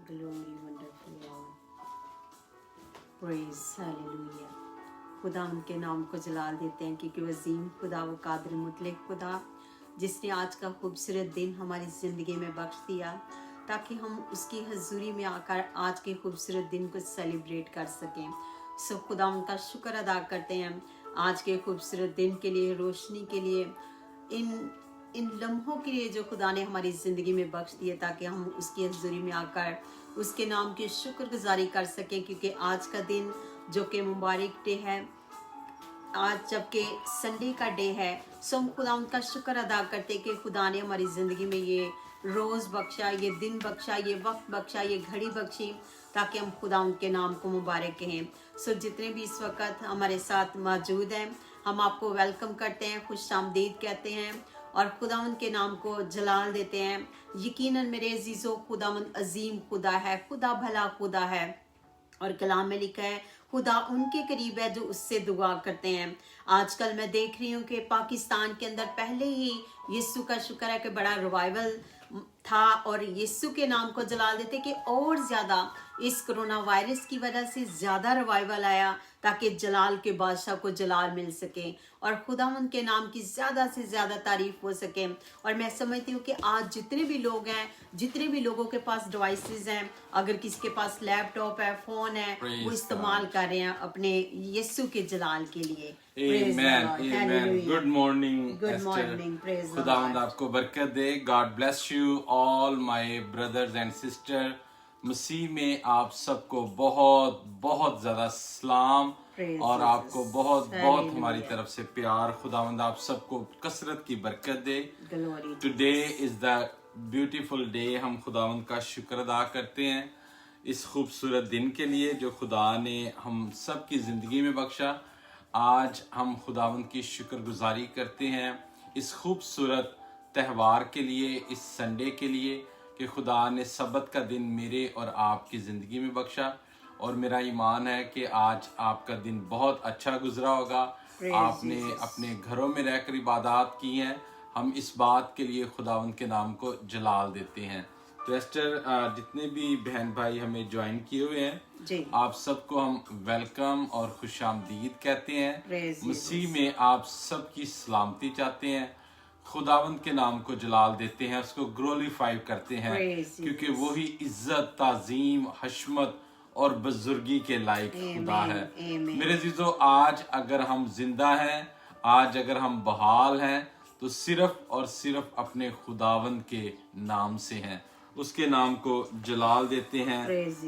Glory, wonderful Lord. Praise, hallelujah. खुदा उनके नाम को जलाल देते हैं क्योंकि वज़ीम खुदा व कादिर मुतलक खुदा जिसने आज का खूबसूरत दिन हमारी ज़िंदगी में बख्श दिया ताकि हम उसकी हजूरी में आकर आज के खूबसूरत दिन को सेलिब्रेट कर सकें। सो खुदा उनका शुक्र अदा करते हैं आज के खूबसूरत दिन के लिए, रोशनी के लिए, इन लम्हों के लिए जो खुदा ने हमारी ज़िंदगी में बख्श दिए ताकि हम उसकी हजूरी में आकर उसके नाम की शुक्रगुजारी कर सकें। क्योंकि आज का दिन जो कि मुबारक डे है, आज जबकि संडे का डे है, सो हम खुदा उनका शुक्र अदा करते कि खुदा ने हमारी ज़िंदगी में ये रोज़ बख्शा, ये दिन बख्शा, ये वक्त बख्शा, ये घड़ी बख्शी ताकि हम खुदा उनके नाम को मुबारक कहें। सो जितने भी इस वक्त हमारे साथ मौजूद हैं, हम आपको वेलकम करते हैं, खुश आमदीद कहते हैं और खुदावंद के नाम को जलाल देते हैं। यकीनन मेरे अजीज़ों, खुदावंद अजीम खुदा है, खुदा भला खुदा है और कलाम में लिखा है खुदा उनके करीब है जो उससे दुआ करते हैं। आजकल मैं देख रही हूँ कि पाकिस्तान के अंदर पहले ही यीशु का शुक्र है कि बड़ा रिवाइवल था और यीशु के नाम को जलाल देते कि और ज़्यादा इस कोरोना वायरस की वजह से ज़्यादा रिवाइवल आया ताकि जलाल के बादशाह को जलाल मिल सके और खुदावंद के नाम की ज़्यादा से ज़्यादा तारीफ हो सके। और मैं समझती हूँ कि आज जितने भी लोग हैं, जितने भी लोगों के पास डिवाइसेस हैं, अगर किसी के पास लैपटॉप है, फ़ोन है, वो इस्तेमाल कर रहे हैं अपने यीशु के जलाल के लिए। Amen. Amen. Good morning. Good Esther. morning. Praise the खुदावंद Lord. आपको बरकत दे. God bless you all my brothers and sisters. मसीह में आप सबको बहुत बहुत ज़्यादा सलाम और आपको बहुत बहुत हमारी तरफ से प्यार। खुदावंद आप सबको कसरत की बरकत दे। Today is the beautiful day. हम खुदावंद का शुक्र अदा करते हैं इस खूबसूरत दिन के लिए जो खुदा ने हम सब की ज़िंदगी में बख्शा। आज हम खुदावंद की शुक्रगुजारी करते हैं इस खूबसूरत त्यौहार के लिए, इस संडे के लिए कि खुदा ने सबत का दिन मेरे और आपकी ज़िंदगी में बख्शा। और मेरा ईमान है कि आज आपका दिन बहुत अच्छा गुजरा होगा। आपने अपने घरों में रहकर इबादत की हैं। हम इस बात के लिए खुदावंद के नाम को जलाल देते हैं। तो एस्टर, जितने भी बहन भाई हमें ज्वाइन किए हुए हैं, आप सबको हम वेलकम और खुशामदीद कहते हैं। मसीह में आप सबकी सलामती चाहते हैं। खुदावंद के नाम को जलाल देते हैं, उसको ग्लोरीफाई करते हैं क्योंकि वही इज्जत, ताजीम, हशमत और बुजुर्गी के लायक खुदा है। मेरे अजीजों, आज अगर हम जिंदा हैं, आज अगर हम बहाल हैं, तो सिर्फ और सिर्फ अपने खुदावंद के नाम से हैं। उसके नाम को जलाल देते हैं,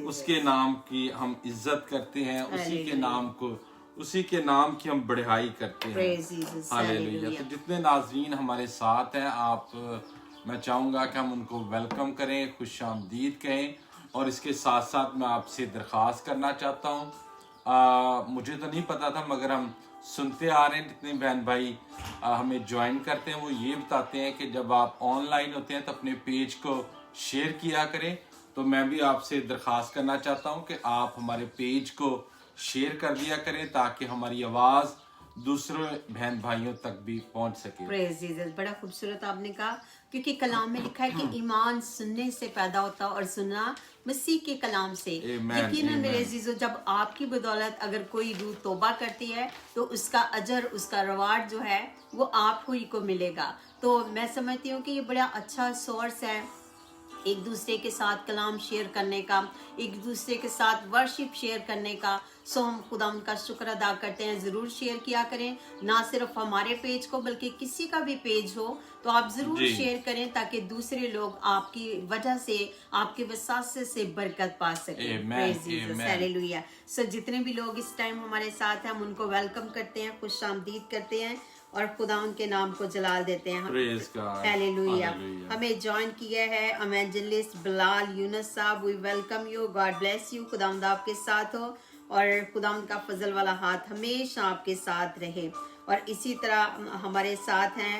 उसके नाम की हम इज्जत करते हैं, उसी के नाम की हम बढ़ाई करते हैं। हालेलुया। तो जितने नाज़रीन हमारे साथ हैं, मैं चाहूँगा कि हम उनको वेलकम करें, खुशामदीद कहें। और इसके साथ साथ मैं आपसे दरख्वास्त करना चाहता हूँ, मुझे तो नहीं पता था मगर हम सुनते आ रहे हैं, जितने बहन भाई हमें ज्वाइन करते हैं वो ये बताते हैं कि जब आप ऑनलाइन होते हैं तो अपने पेज को शेयर किया करें। तो मैं भी आपसे दरख्वास्त करना चाहता हूं कि आप हमारे पेज को शेयर कर दिया करें ताकि हमारी आवाज़ दूसरे बहन भाइयों तक भी पहुंच सके। प्रेज़ जीसस, बड़ा खूबसूरत आपने कहा क्योंकि कलाम में लिखा है कि ईमान सुनने से पैदा होता और सुनना मसीह के कलाम से। यकीनन मेरे अजीजों, जब आपकी बदौलत अगर कोई रूह तौबा करती है तो उसका अजर, उसका रिवार्ड जो है वो आपको ही को मिलेगा। तो मैं समझती हूँ कि ये बड़ा अच्छा सोर्स है एक दूसरे के साथ कलाम शेयर करने का, एक दूसरे के साथ वर्शिप शेयर करने का। सो हम खुदा उनका शुक्र अदा करते हैं। ज़रूर शेयर किया करें, ना सिर्फ हमारे पेज को बल्कि किसी का भी पेज हो तो आप ज़रूर शेयर करें ताकि दूसरे लोग आपकी वजह से, आपके वसासे से बरकत पा सकें। हालेलुया। सो जितने भी लोग इस टाइम हमारे साथ हैं, हम उनको वेलकम करते हैं, खुश आमदीद करते हैं और खुदा उनके नाम को जलाल देते हैं। हालेलुया। हमें ज्वाइन किया है इवेंजलिस्ट बिलाल यूनुस साहब। We welcome you, God bless you. खुदावंद आपके साथ हो और खुदावंद का फजल वाला हाथ हमेशा आपके साथ रहे। और इसी तरह हमारे साथ हैं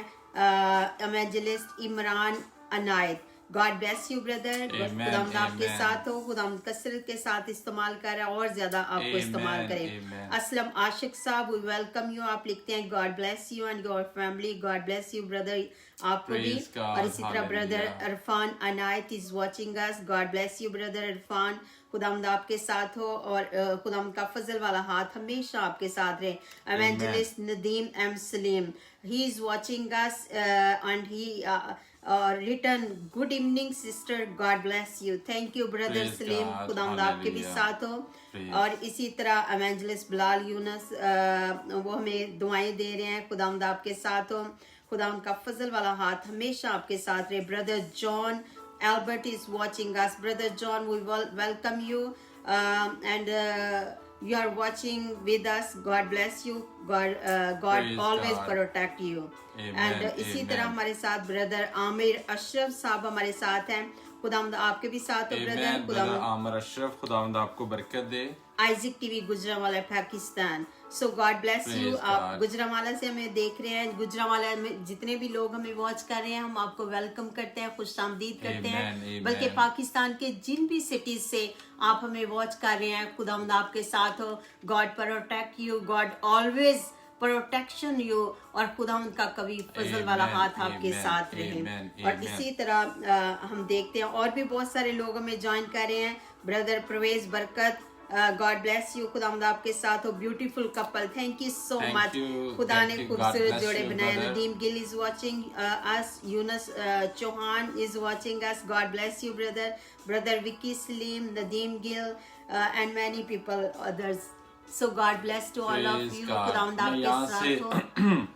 evangelist Imran Anayat. God bless you brother. Amen, खुदावंद आपके amen. साथ हो, खुदावंद कसरत के साथ इस्तेमाल कर रहा है और ज्यादा आपको Amen, इस्तेमाल करे। amen. असलम आशिक साहब, we welcome you. आप लिखते हैं God bless you and your family. God bless you brother, आपको भी। Praise God, और इसी तरह brother hallelujah. Irfan Anayat is watching us. God bless you brother Irfan, खुदावंद आपके साथ हो और खुदावंद का फजल वाला हाथ हमेशा आपके साथ रहे। Evangelist Nadeem M. Salim, he is watching us and he written good evening sister, God bless you. Thank you brother Praise Salim, God, खुदावंद आपके भी hallelujah. साथ हो। Praise. और इसी तरह evangelist बिलाल यूनस वो हमें दुआएं दे रहे हैं, खुदावंद आपके साथ हो, खुदावंद का फजल वाला हाथ हमेशा आपके साथ रहे। Brother John Albert is watching us. Brother John, we welcome you and you are watching with us. God bless you. God Praise always God. protect you. Amen, And इसी amen. तरह हमारे साथ ब्रदर आमिर अशरफ साहब हमारे साथ हैं। खुदावंद आपके भी साथ हो ब्रदर। Amen, brother खुदावंद आमिर अशरफ, खुदावंद आपको बरकत दे। Isaac TV Gujranwala Pakistan. So God bless you. Praise आप God. गुजरांवाला से हमें देख रहे हैं, गुजरांवाला में जितने भी लोग हमें वॉच कर रहे हैं, हम आपको वेलकम करते हैं, खुशामदीद करते Amen, हैं। amen. बल्कि पाकिस्तान के जिन भी सिटीज से आप हमें वॉच कर रहे हैं, खुदावंद आपके साथ हो। God protect you, God always protection you, और खुदावंद का कभी फजल वाला Amen, हाथ आपके amen, साथ रहे। amen, और amen. इसी तरह हम देखते हैं और भी बहुत सारे लोग हमें ज्वाइन कर रहे हैं। ब्रदर प्रवेश बरकत, गॉड ब्लेस यू, खुदावंद आपके साथ हो। Beautiful couple, thank you so Thank much. you, खुदा thank ने you. God खूबसूरत bless जोड़े you, बनाए। brother. Nadeem Gill is watching us, Yunus Chauhan is watching us. God bless you brother. Brother Vicky Saleem, Nadeem Gill and many people others. So God bless to all of Praise you. God. खुदावंद मैं आपके साथ हो।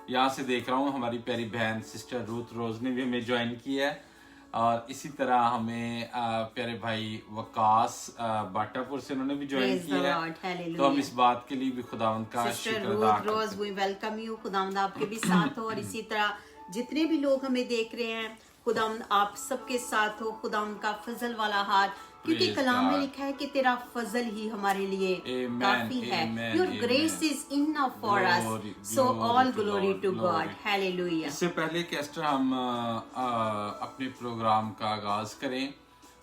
यहाँ से देख रहा हूँ हमारी प्यारी बहन सिस्टर रूथ रोज ने भी हमें ज्वाइन किया है, और इसी तरह हमें प्यारे भाई वकास बाटापुर से उन्होंने भी ज्वाइन Praise the किया Lord, है। hallelujah. तो हम इस बात के लिए भी खुदावंद का सिस्टर शुक्र अदा रूथ रोज, करते वी वेलकम यू। खुदावंद आपके भी साथ हो। और इसी तरह जितने भी लोग हमें देख रहे हैं, खुदावंद आप सबके साथ हो। खुदावंद का फजल वाला हाथ, क्योंकि Praise कलाम में God. लिखा है कि तेरा फजल ही हमारे लिए Amen, काफी है। amen, your amen. Grace is enough for us. Glory, so glory all to glory Lord, to glory. God, hallelujah. इससे पहले कि एस्टर हम अपने प्रोग्राम का आगाज करें,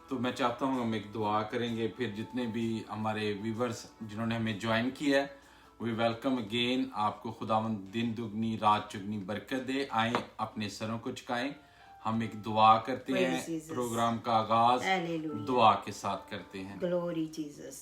तो मैं चाहता हूँ हम एक दुआ करेंगे, फिर जितने भी हमारे व्यूवर्स जिन्होंने हमें ज्वाइन किया है, वी वेलकम अगेन। आपको खुदावंद दिन दुगनी रात चुगनी बरकत दे। आए अपने सरों को झुकाएं, हम एक दुआ करते Praise हैं। Jesus. प्रोग्राम का आगाज Hallelujah. दुआ के साथ करते हैं। Glory Jesus.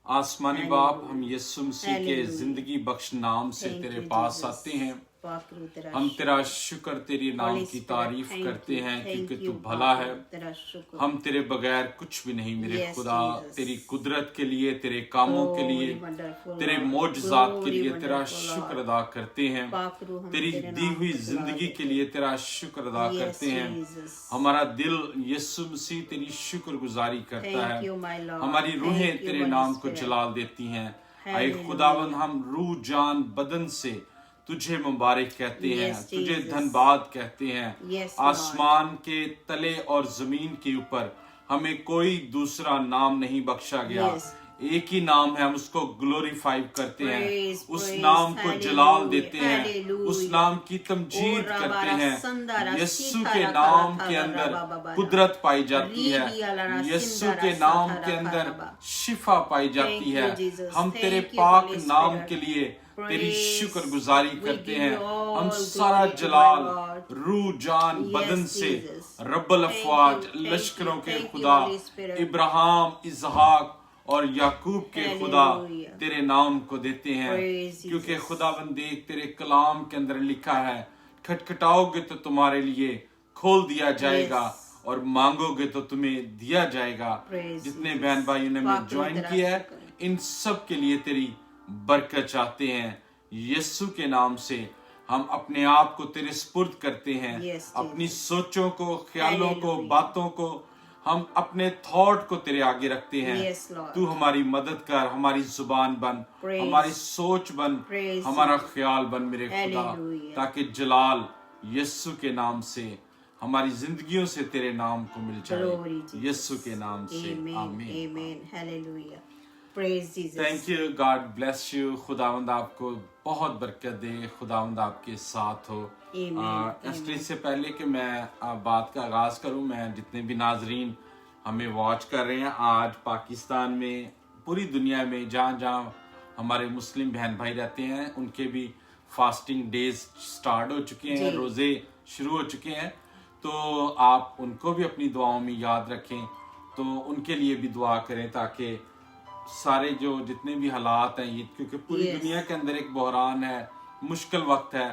आसमानी बाप, हम यीशु मसीह के Hallelujah. जिंदगी बख्श नाम से Thank तेरे you, पास Jesus. आते हैं। पाकरू तेरा हम शुक्र। तेरा शुक्र, तेरी नाम Holy की Spirit, तारीफ thank करते you, हैं, thank क्योंकि you, तू भला है। बाप, तेरा शुक्र। हम तेरे बगैर कुछ भी नहीं मेरे Yes, खुदा। Jesus. तेरी कुदरत के लिए, तेरे कामों के लिए, Glory, wonderful तेरे Lord. मोजज़ात के Glory, लिए तेरा wonderful शुक्र Lord. अदा करते हैं। पाकरू हम तेरी तेरे दी नाम हुई को बुला जिंदगी देते के लिए तेरा शुक्र अदा Yes, करते हैं। Jesus. हमारा दिल यीशु मसीह तेरी शुक्रगुजारी करता Thank है। you, my Lord. हमारी Thank रूहें you, तेरे Holy नाम को Spirit. जलाल देती हैं। आए Hallelujah. खुदावन, हम रूह जान बदन से तुझे मुबारक कहते हैं, Yes, तुझे Jesus. धन्यवाद कहते हैं। Yes, Lord. आसमान के तले और जमीन के ऊपर हमें कोई दूसरा नाम नहीं बख्शा गया। Yes. एक ही नाम है, हम उसको ग्लोरीफाई करते हैं, Praise, उस praise, नाम को जलाल hallelujah, देते हैं, hallelujah. उस नाम की तमजीद ओ करते रबारा हैं। संदारा यीशु सीता के रखा नाम रखा के अंदर रबाबाबारा। कुदरत पाई जाती है। रीबी अलारा यीशु सिंदारा के नाम साथा के रखा अंदर रबा। शिफा पाई जाती Thank you, है। Jesus. हम Thank तेरे you, पाक Holy नाम Spirit. के लिए तेरी Praise. शुक्रगुजारी We करते give हैं। you all हम glory सारा to my जलाल Lord. रूह जान Yes, बदन से Jesus. रब्बुल Thank अफवाज you, thank लश्करों you, के thank you, खुदा Holy Spirit. इब्राहिम, इसहाक और याकूब के खुदा Hallelujah. तेरे नाम को देते हैं। Praise क्योंकि Jesus. खुदाबंद देख, तेरे कलाम के अंदर लिखा है, खटखटाओगे तो तुम्हारे लिए खोल दिया जाएगा, Yes. और मांगोगे तो तुम्हें दिया जाएगा। Praise जितने Jesus. बहन भाइयों ने हमें वाकई ज्वाइन तेरा किया है, शुक्र। इन सब के लिए तेरी बरकत चाहते हैं। यीशु के नाम से हम अपने आप को तेरे स्पुर्द करते हैं। Yes, अपनी Jesus. सोचों को, ख्यालों को, Hallelujah. बातों को, हम अपने थॉट को तेरे आगे रखते हैं। Yes, Lord. तू हमारी मदद कर, हमारी जुबान बन, Praise. हमारी सोच बन, Praise हमारा Jesus. ख्याल बन मेरे खुदा, Hallelujah. ताकि जलाल यीशु के नाम से हमारी जिंदगियों से तेरे नाम को मिल Glory जाए। Jesus. यीशु के नाम से Amen. आमीन। Amen. Hallelujah. Praise Jesus. Thank you, God bless you, खुदावंद आपको बहुत बरकत दे, खुदावंद आपके साथ हो। एस्ट्री से पहले कि मैं बात का आगाज करूं, मैं जितने भी नाजरीन हमें वॉच कर रहे हैं आज पाकिस्तान में, पूरी दुनिया में जहाँ जहाँ हमारे मुस्लिम बहन भाई रहते हैं, उनके भी फास्टिंग डेज स्टार्ट हो चुके हैं, रोजे शुरू हो चुके हैं, तो आप उनको भी अपनी दुआओं में याद रखें, तो उनके लिए भी दुआ करें ताकि सारे जो जितने भी हालात हैं ये, क्योंकि पूरी दुनिया के अंदर एक बहरान है, मुश्किल वक्त है,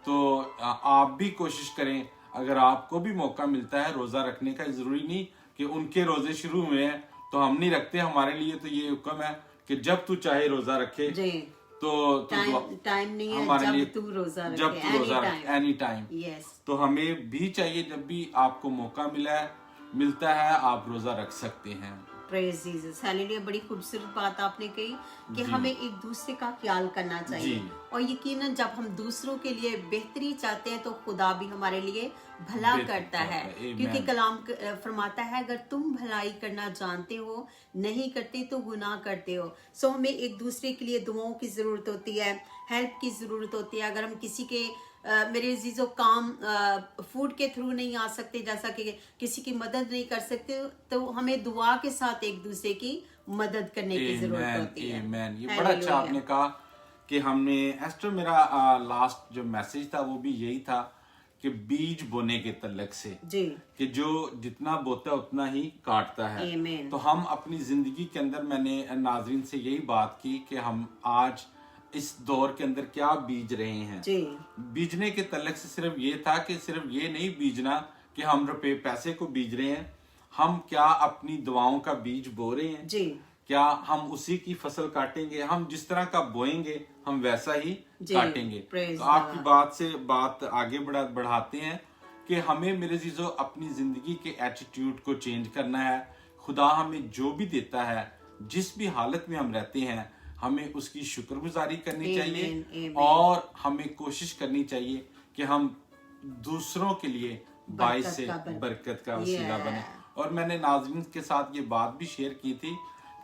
तो आप भी कोशिश करें, अगर आपको भी मौका मिलता है रोजा रखने का, जरूरी नहीं कि उनके रोजे शुरू हुए हैं तो हम नहीं रखते, हमारे लिए तो ये हुक्म है कि जब तू चाहे रोजा रखे, तो टाइम नहीं है, हमारे लिए जब तू रोजा रखे, एनी टाइम। तो हमें भी चाहिए, जब भी आपको मौका मिलता है आप रोजा रख सकते हैं। Praise Jesus, hallelujah. बड़ी खूबसूरत बात आपने कही कि हमें एक दूसरे का ख्याल करना चाहिए, और यकीनन जब हम दूसरों के लिए बेहतरी चाहते हैं तो खुदा भी हमारे लिए भला करता है, क्योंकि कलाम फरमाता है अगर तुम भलाई करना जानते हो, नहीं करते तो गुनाह करते हो। सो हमें एक दूसरे के लिए दुआओं की जरूरत होती है, हेल्प की जरूरत होती है। अगर हम किसी के मेरे अजीजों काम फूड के थ्रू नहीं आ सकते, जैसा कि किसी की मदद नहीं कर सकते, तो हमें दुआ के साथ एक दूसरे की मदद करने की जरूरत होती है। ये बड़ा अच्छा आपने कहा कि हमने एस्टर, मेरा लास्ट जो मैसेज था वो भी यही था कि बीज बोने के तल्लक से जी, कि जो जितना बोता है उतना ही काटता है। तो हम अपनी जिंदगी के अंदर, मैंने नाजरीन से यही बात की कि हम आज इस दौर के अंदर क्या बीज रहे हैं जी। बीजने के तल्लक से सिर्फ ये था कि सिर्फ ये नहीं बीजना कि हम रुपए पैसे को बीज रहे हैं, हम क्या अपनी दुआओं का बीज बो रहे हैं जी। क्या हम उसी की फसल काटेंगे? हम जिस तरह का बोएंगे हम वैसा ही काटेंगे। तो आपकी बात से बात आगे बढ़ाते हैं कि हमें मेरे जीजो अपनी जिंदगी के एटीट्यूड को चेंज करना है। खुदा हमें जो भी देता है, जिस भी हालत में हम रहते हैं, हमें उसकी शुक्रगुजारी करनी चाहिए, और हमें कोशिश करनी चाहिए कि हम दूसरों के लिए बाइस से बरकत का वसीला बने। और मैंने नाज़रीन के साथ ये बात भी शेयर की थी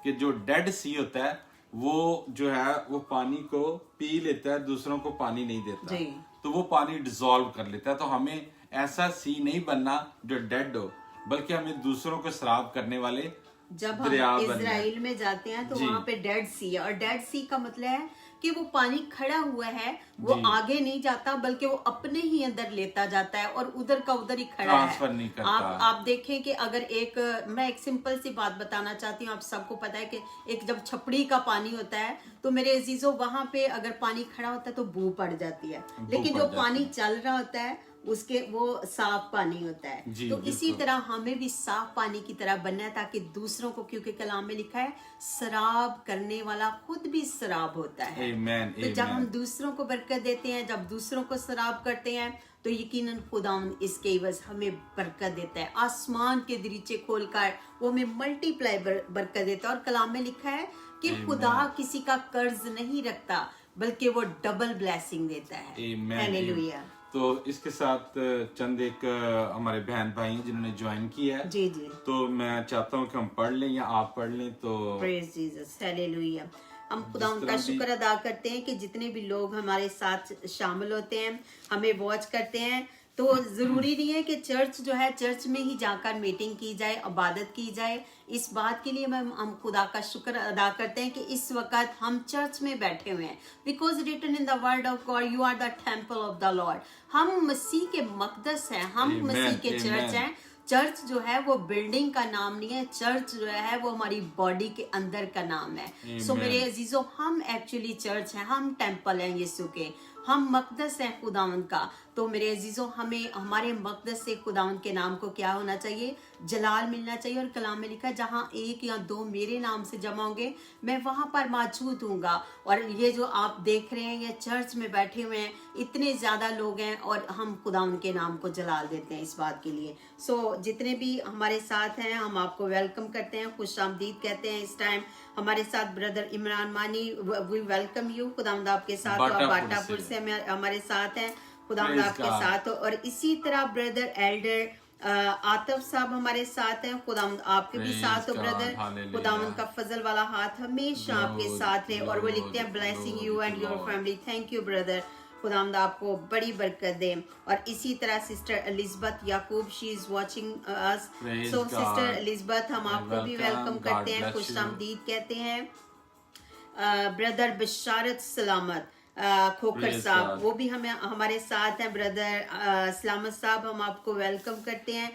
कि जो डेड सी होता है वो जो है वो पानी को पी लेता है, दूसरों को पानी नहीं देता, तो वो पानी डिसॉल्व कर लेता है। तो हमें ऐसा सी नहीं बनना जो डेड हो, बल्कि हमें दूसरों को शराब करने वाले। जब हम इजराइल में जाते हैं तो वहाँ पे डेड सी है, और डेड सी का मतलब है कि वो पानी खड़ा हुआ है, वो आगे नहीं जाता बल्कि वो अपने ही अंदर लेता जाता है और उधर का उधर ही खड़ा है, नहीं करता। आप देखें कि अगर मैं एक सिंपल सी बात बताना चाहती हूँ। आप सबको पता है कि एक जब छपड़ी का पानी होता है तो मेरे अजीजों वहां पे अगर पानी खड़ा होता है तो बू पड़ जाती है, लेकिन जो पानी चल रहा होता है उसके वो साफ पानी होता है। तो इसी तरह हमें भी साफ पानी की तरह बनना है, ताकि दूसरों को, क्योंकि कलाम में लिखा है शराब करने वाला खुद भी शराब होता है। तो जब हम दूसरों को बरकत देते हैं, जब दूसरों को शराब करते हैं, तो यकीनन खुदा इसके एवज हमें बरकत देता है। आसमान के दरीचे खोलकर वो हमें मल्टीप्लाई बरकत देता है। और कलाम में लिखा है कि खुदा किसी का कर्ज नहीं रखता बल्कि वो डबल ब्लेसिंग देता है। हालेलुया। तो इसके साथ चंद एक हमारे बहन भाई हैं जिन्होंने ज्वाइन किया है, जी, तो मैं चाहता हूँ कि हम पढ़ लें या आप पढ़ लें। तो प्रेज जीसस, हालेलुया। हम खुदा उनका शुक्र अदा करते हैं कि जितने भी लोग हमारे साथ शामिल होते हैं, हमें वॉच करते हैं। तो जरूरी नहीं है कि चर्च जो है चर्च में ही जाकर मीटिंग की जाए, इबादत की जाए। इस बात के लिए हम खुदा का शुक्र अदा करते हैं कि इस वक्त हम चर्च में बैठे हुए हैं, because written in the word of God you are the temple of the Lord. हम मसीह के मकदस हैं, हम मसीह के चर्च हैं। चर्च जो है वो बिल्डिंग का नाम नहीं है, चर्च जो है वो हमारी बॉडी के अंदर का नाम है। सो मेरे अजीजों, हम एक्चुअली चर्च हैं, हम टेम्पल हैं यीशु के, हम मकदस हैं खुदावंद का। तो मेरे अजीजों, हमें हमारे मकदस से खुदावंद के नाम को क्या होना चाहिए? जलाल मिलना चाहिए। और कलाम में लिखा है जहाँ एक या दो मेरे नाम से जमा होंगे मैं वहां पर मौजूद हूँगा। और ये जो आप देख रहे हैं, ये चर्च में बैठे हुए हैं, इतने ज्यादा लोग हैं और हम खुदावंद के नाम को जलाल देते हैं इस बात के लिए। सो जितने भी हमारे साथ हैं हम आपको वेलकम करते हैं, खुशामदीद कहते हैं। इस टाइम हमारे साथ ब्रदर इमरान मानी, वी वेलकम यू। खुदावंद आपके साथ, बाटापुर से हमारे साथ हैं, खुदावंद आपके साथ। और इसी तरह ब्रदर एल्डर आतफ साहब हमारे साथ हैं, खुदावंद आपके भी साथ हो ब्रदर, खुदावंद का फजल वाला हाथ हमेशा आपके साथ रहे। और वो लिखते हैं blessing you and your family, thank you brother, खुदावंद आपको बड़ी बरकत दे। और इसी तरह sister Elizabeth Yaqoob, she is watching us, so sister Elizabeth हम आपको भी वेलकम करते हैं, खुशामदीद कहते हैं। ब्रदर बशारत सलामत खोखर साहब वो भी हमें हमारे साथ हैं, ब्रदर सलामत साहब हम आपको वेलकम करते हैं।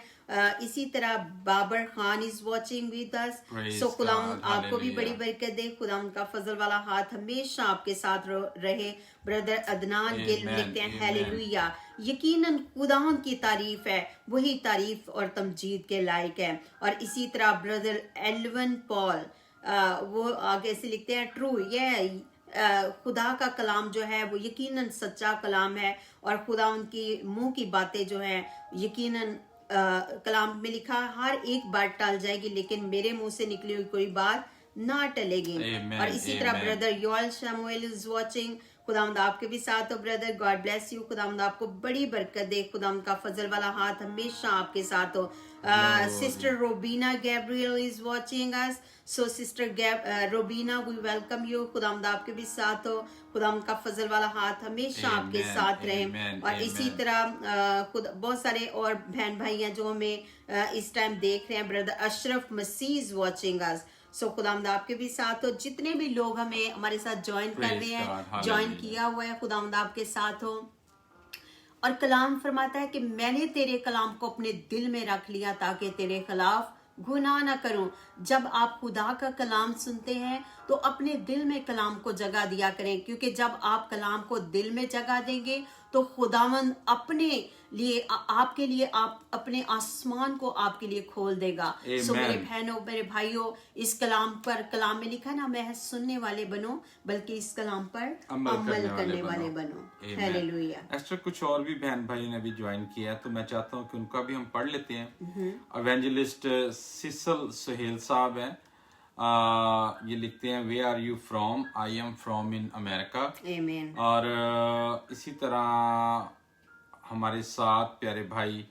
इसी तरह Babar Khan is watching with us, so खुदावंद आपको भी बड़ी बरकत दे, खुदावंद का फजल वाला हाथ हमेशा आपके साथ रहे। ब्रदर अदनान गिल लिखते हैं हालेलुया, यकीनन खुदावंद की तारीफ है, वही तारीफ और तमजीद के लायक है। और इसी तरह ब्रदर एल्वन पॉल वो आगे से लिखते हैं ट्रू, ये खुदा का कलाम जो है वो यकीनन सच्चा कलाम है, और खुदा उनकी मुंह की बातें जो है यकीनन कलाम में लिखा हर एक बात टल जाएगी, लेकिन मेरे मुंह से निकली हुई कोई बात ना टलेगी। और इसी तरह brother Yoel Shamuel is watching, खुदावंद आपके भी साथ हो ब्रदर, गॉड ब्लेस यू, खुदावंद आपको बड़ी बरकत दे, खुदावंद का फजल वाला हाथ हमेशा आपके साथ हो। Sister Robina Gabriel is watching us, so sister Robina we welcome you, खुदावंद आपके भी साथ हो, खुदावंद का फजल वाला हाथ हमेशा आपके साथ रहे। और इसी तरह बहुत सारे और बहन भाई हैं जो हमें इस टाइम देख रहे हैं, brother Ashraf Masih is watching us, so खुदावंद आपके भी साथ हो। जितने भी लोग हमें हमारे साथ ज्वाइन कर रहे हैं, ज्वाइन किया हुआ है, खुदावंद आपके साथ हो। और कलाम फरमाता है कि मैंने तेरे कलाम को अपने दिल में रख लिया ताकि तेरे खिलाफ गुनाह ना करूं। जब आप खुदा का कलाम सुनते हैं तो अपने दिल में कलाम को जगह दिया करें, क्योंकि जब आप कलाम को दिल में जगह देंगे तो खुदावंद अपने लिए आपके लिए आप अपने आसमान को आपके लिए खोल देगा। सो मेरे बहनों मेरे भाइयों, इस कलाम में लिखा ना, मैं सुनने वाले बनो बल्कि इस कलाम पर अमल करने वाले बनो। हालेलुया। एस्टर कुछ और भी बहन भाई ने भी ज्वाइन किया है, तो मैं चाहता हूँ कि उनका भी हम पढ़ लेते हैं। इवेंजलिस्ट सिसल सुहेल साहब हैं, ये लिखते हैं where are you from, I am from in America. और इसी तरह हमारे साथ प्यारे भाई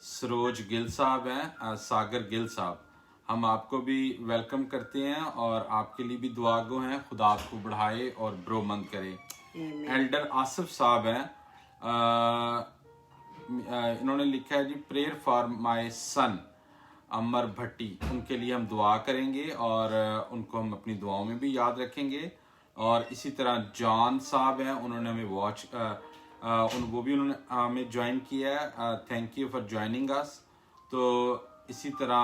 सरोज गिल साहब हैं, सागर गिल साहब, हम आपको भी वेलकम करते हैं और आपके लिए भी दुआ गो हैं, खुदा आपको बढ़ाए और ब्रोमंद करे। एल्डर आसिफ साहब हैं, इन्होंने लिखा है जी प्रेयर फॉर माय सन अमर भट्टी, उनके लिए हम दुआ करेंगे और उनको हम अपनी दुआओं में भी याद रखेंगे। और इसी तरह जॉन साहब हैं, उन्होंने हमें वो भी उन्होंने हमें ज्वाइन किया है, thank you for joining us. तो इसी तरह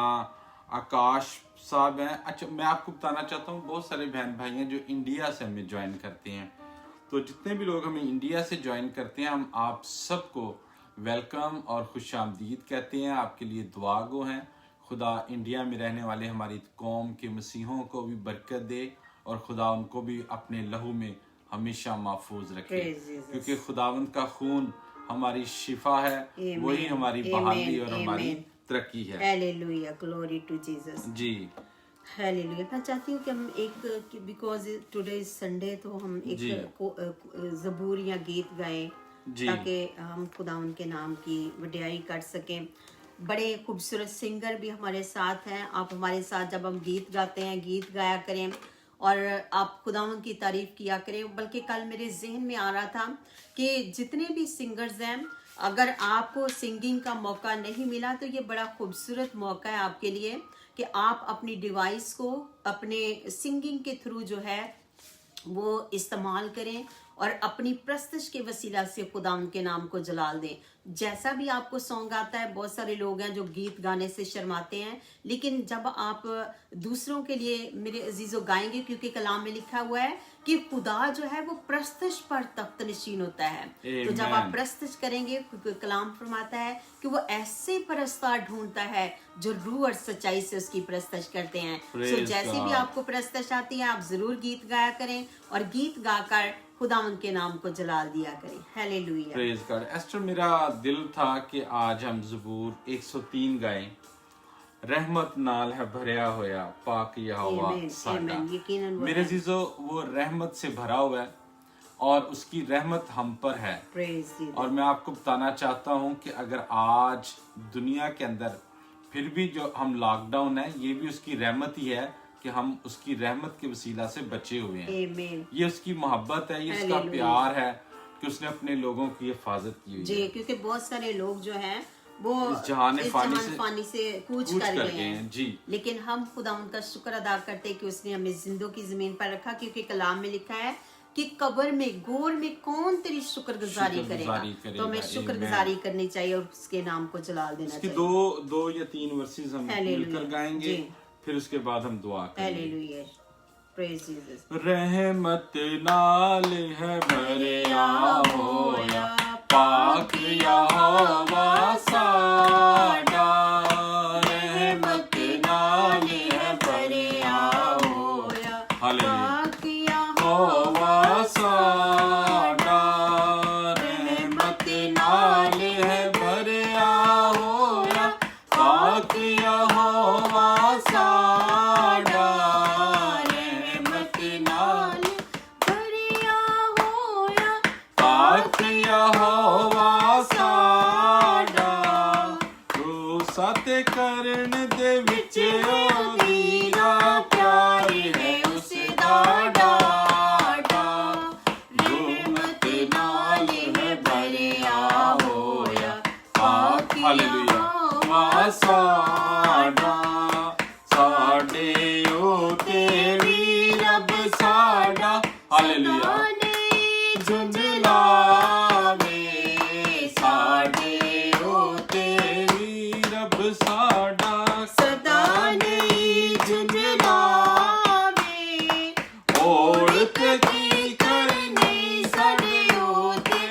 आकाश साहब हैं। अच्छा, मैं आपको बताना चाहता हूँ बहुत सारे बहन भाई हैं जो इंडिया से हमें ज्वाइन करते हैं, तो जितने भी लोग हमें इंडिया से ज्वाइन करते हैं हम आप सबको वेलकम और खुशामदीद कहते हैं, आपके लिए दुआ गो हैं। खुदा इंडिया में रहने वाले हमारी कौम के मसीहों को भी बरकत दे और खुदा उनको भी अपने लहू में हमेशा महफूज रखे, क्योंकि खुदावंद का खून हमारी शिफा है, वही हमारी बहाली और हमारी तरक्की है। Hallelujah, glory to Jesus. जी हालेलुया। मैं चाहती हूँ कि हम एक, बिकॉज टुडे इज संडे, तो हम एक ज़बूर या गीत गाएं ताकि हम खुदावंद के नाम की वडियाई कर सकें। बड़े खूबसूरत सिंगर भी हमारे साथ हैं, आप हमारे साथ जब हम गीत गाते हैं गीत गाया करें और आप खुदावंद की तारीफ किया करें। बल्कि कल मेरे जहन में आ रहा था कि जितने भी सिंगर्स हैं, अगर आपको सिंगिंग का मौका नहीं मिला तो ये बड़ा खूबसूरत मौका है आपके लिए कि आप अपनी डिवाइस को अपने सिंगिंग के थ्रू जो है वो इस्तेमाल करें और अपनी प्रस्तश के वसीला से खुदावंद के नाम को जलाल दें। जैसा भी आपको सॉन्ग आता है, बहुत सारे लोग हैं जो गीत गाने से शर्माते हैं, लेकिन जब आप दूसरों के लिए मेरे अजीजों गाएंगे, क्योंकि कलाम में लिखा हुआ है कि खुदा जो है वो प्रस्तश पर तख्त नशीन होता है। तो जब आप प्रस्तश करेंगे, कलाम फरमाता है कि वो ऐसे परस्तार ढूंढता है जो रूह और सच्चाई से उसकी प्रस्तश करते हैं। तो जैसे भी आपको प्रस्तश आती है, आप जरूर गीत गाया करें और गीत गाकर खुदावंद के नाम को जलाल दिया करें। Hallelujah, praise God. एस्टर, मेरा दिल था कि आज हम ज़बूर 103 गाएं, रहमत नाल है भरया होया पाक यहोवा साडा। मेरे अजीजों, वो रहमत से भरा हुआ है اور اس کی رحمت ہم پر ہے. Praise Jesus. اور میں آپ کو بتانا چاہتا ہوں کہ اگر آج دنیا کے اندر پھر بھی جو ہم لاک ڈاؤن ہے یہ بھی اس کی رحمت ہی ہے کہ ہم اس کی رحمت کے وسیلہ سے بچے ہوئے ہیں. Amen. یہ اس کی محبت ہے, یہ اس کا پیار ہے کہ اس نے اپنے لوگوں کی حفاظت کی ہوئی ہے. جی, کیونکہ بہت سارے لوگ جو ہیں وہ اس جہان فانی سے کوچ کر گئے ہیں. جی, لیکن ہم خدا ان کا شکر ادا کرتے ہیں کہ اس نے ہمیں زندوں کی زمین پر رکھا, کیونکہ کلام میں لکھا ہے کہ قبر میں گور میں کون تیری شکر گزاری کرے گا. تو ہمیں شکر گزاری کرنی چاہیے اور اس کے نام کو جلال دینا چاہیے. دو یا 3 ورسز ہم مل کر گائیں گے, پھر اس کے بعد ہم دعا کریں گے. ہیلیلویا. پریز جیسس. رحمت نال ہے بھریا ہویا پاک یہوہ ساڈا, رحمت نال ہے بھریا ہویا پاک یہوہ ساڈا, رحمت نال ہے بھریا ہویا پاک یہوہ ساڈا, رحمت نال بھریا ہویا پاک یہوہ ساڈا, تو سات کرن دے وچ میرا پیار ہے اس دا ڈاڈا, رحمت نال ہے بھریا ہویا پاک یہوہ ساڈا, ساڈے اوتے وی رب ساڈا ہاللویا جھنجھلاوے, ساڈے اوتے وی رب ساڈا سدا نہیں جھنجھلاوے, اوڑھ کی کرنی ساڈے اوتے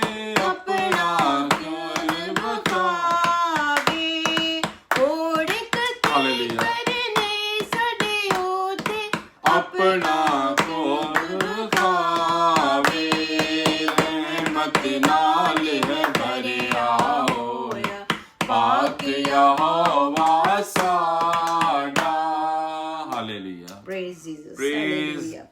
اپنا کیوں بتاوے, اوڑھ کی کرنی ساڈے اوتے اپنا کون بتاوے, رحمت نال ہے بھریا ہویا پاک یہوہ ساڈا. Hallelujah. Praise Jesus. Praise, Hallelujah.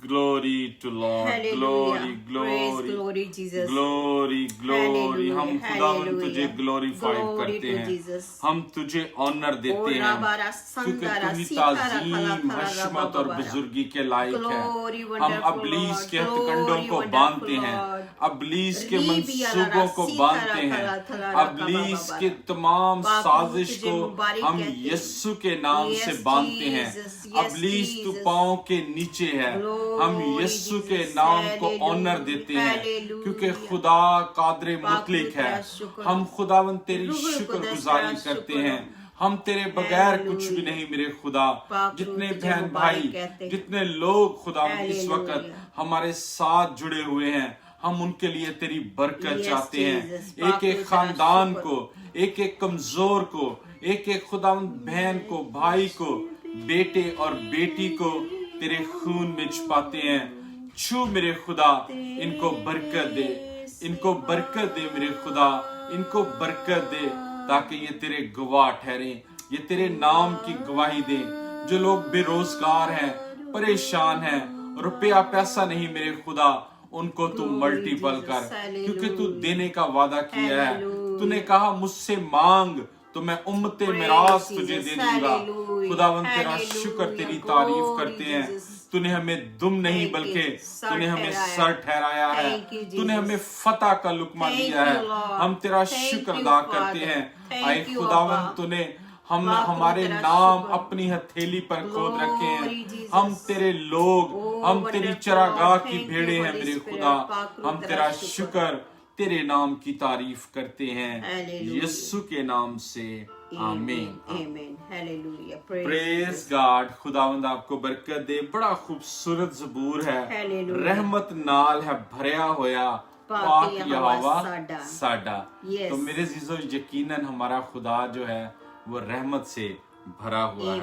glory to Lord, glory, Hallelujah. Praise glory, glory Jesus. glory, glory. Hallelujah. ہم خداوند Hallelujah. تجھے glorify Glory کرتے to ہیں, Jesus. ہم تجھے honor دیتے ہیں کیونکہ تم ہی تعظیم, حشمت اور بزرگی کے لائق ہے. ہم ابلیس کے ہتھ کنڈوں کو باندھتے ہیں, ابلیس کے منصوبوں کو باندھتے ہیں, ابلیس کے تمام سازش کو ہم یسوع کے نام سے باندھتے ہیں. ابلیس تو پاؤں کے نیچے ہے, ہم یسوع کے نام کو آنر دیتے ہیں کیونکہ خدا قادر مطلق ہے. ہم خداوند تیری شکر گزاری کرتے ہیں, ہم تیرے بغیر کچھ بھی نہیں میرے خدا. جتنے بہن بھائی, جتنے لوگ خداوند اس وقت ہمارے ساتھ جڑے ہوئے ہیں, ہم ان کے لیے تیری برکت چاہتے ہیں. ایک ایک خاندان کو, ایک ایک کمزور کو, ایک ایک خداوند بہن کو, بھائی کو, بیٹے اور بیٹی کو تیرے خون میں چھپاتے ہیں. چھو میرے خدا, ان کو برکت دے, ان کو برکت دے میرے خدا, ان کو برکت دے تاکہ یہ تیرے گواہ ٹھہریں, یہ تیرے نام کی گواہی دیں. جو لوگ بے روزگار ہیں, پریشان ہیں, روپیہ پیسہ نہیں میرے خدا, ان کو تو ملٹیپل کر, کیونکہ تو دینے کا وعدہ کیا ہے. تو نے کہا مجھ سے مانگ تو میں امت میراث تجھے دے دوں گا. خداوند تیرا شکر, تیری تعریف کرتے ہیں. تو نے ہمیں دم نہیں بلکہ تو نے ہمیں سر ٹھہرایا ہے, تو نے ہمیں فتح کا لقمہ دیا ہے. ہم تیرا شکر ادا کرتے ہیں. اے خداوند تو نے ہمارے نام اپنی ہتھیلی پر کھود رکھے ہیں. ہم تیرے لوگ, ہم تیری چراگاہ کی بھیڑے ہیں میرے خدا. ہم تیرا شکر, تیرے نام کی تعریف کرتے ہیں یسوع کے نام سے, آمین. پریز گاڈ. خداوند آپ کو برکت دے. بڑا خوبصورت زبور ہے, رحمت نال ہے بھریا ہویا پاک یہوہ ساڈا. تو میرے عزیزو یقیناً ہمارا خدا جو ہے وہ رحمت سے بھرا ہوا ہے.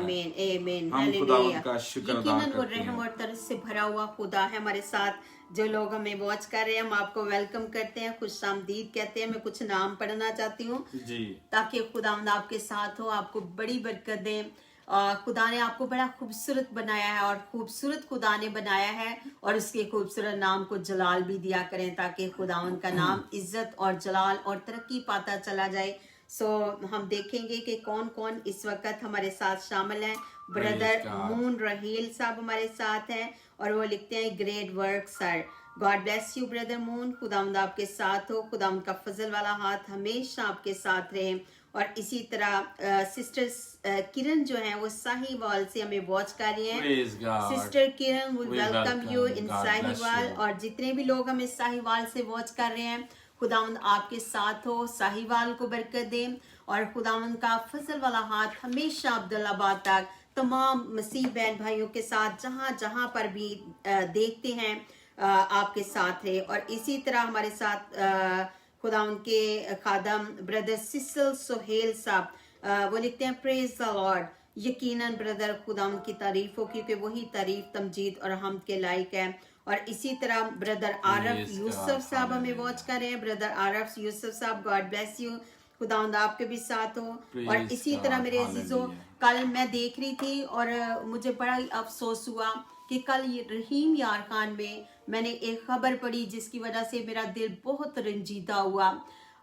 ہم خداوند کا شکر ادا کرتے ہیں. وہ رحمت سے بھرا ہوا خدا ہے ہمارے ساتھ. جو لوگ ہمیں واچ کر رہے ہیں, ہم آپ کو ویلکم کرتے ہیں, خوش آمدید کہتے ہیں. میں کچھ نام پڑھنا چاہتی ہوں جی, تاکہ خداوند آپ کے ساتھ ہو, آپ کو بڑی برکت دے. खुदा ने आपको बड़ा खूबसूरत बनाया है और खूबसूरत खुदा ने बनाया है और उसके खूबसूरत नाम को जलाल भी दिया करें ताकि खुदावन का नाम इज्जत और जलाल और तरक्की पाता चला जाए। सो हम देखेंगे कि कौन कौन इस वक्त हमारे साथ शामिल हैं। ब्रदर मून रहील साहब हमारे साथ हैं और वो लिखते हैं great work sir. God bless you brother moon, खुदावंद आपके साथ हो, खुदावंद का फजल वाला हाथ हमेशा आपके साथ रहे। और इसी तरह सिस्टर किरण जो है वो साहिवाल से हमें वॉच कर रही हैं। Sister Kiran we welcome you in Sahiwal, और जितने भी लोग हमें साहिवाल से वॉच कर रहे हैं खुदावंद आपके साथ हो, साहिवाल को बरकत दे और खुदावंद का फजल वाला हाथ हमेशा अब्दुल्लाबाद तक तमाम मसीह बहन भाइयों के साथ जहाँ जहाँ पर भी देखते हैं आपके साथ है। और इसी तरह हमारे साथ खुदावंद के खादम ब्रदर सिसल सोहेल साहब वो लिखते हैं प्रेज द लॉर्ड। यकीनन ब्रदर खुदावंद की तारीफ हो क्योंकि वही तारीफ तमजीद और हमद के लायक है। और इसी तरह ब्रदर आरफ यूसुफ साहब हमें वॉच कर रहे हैं। ब्रदर आरफ यूसुफ साहब गॉड ब्लेस यू, खुदावंद आपके भी साथ हो। और इसी तरह मेरे अजीजों कल मैं देख रही थी और मुझे बड़ा ही अफसोस हुआ कि कल ये रहीम यार खान में मैंने एक खबर पढ़ी जिसकी वजह से मेरा दिल बहुत रंजीदा हुआ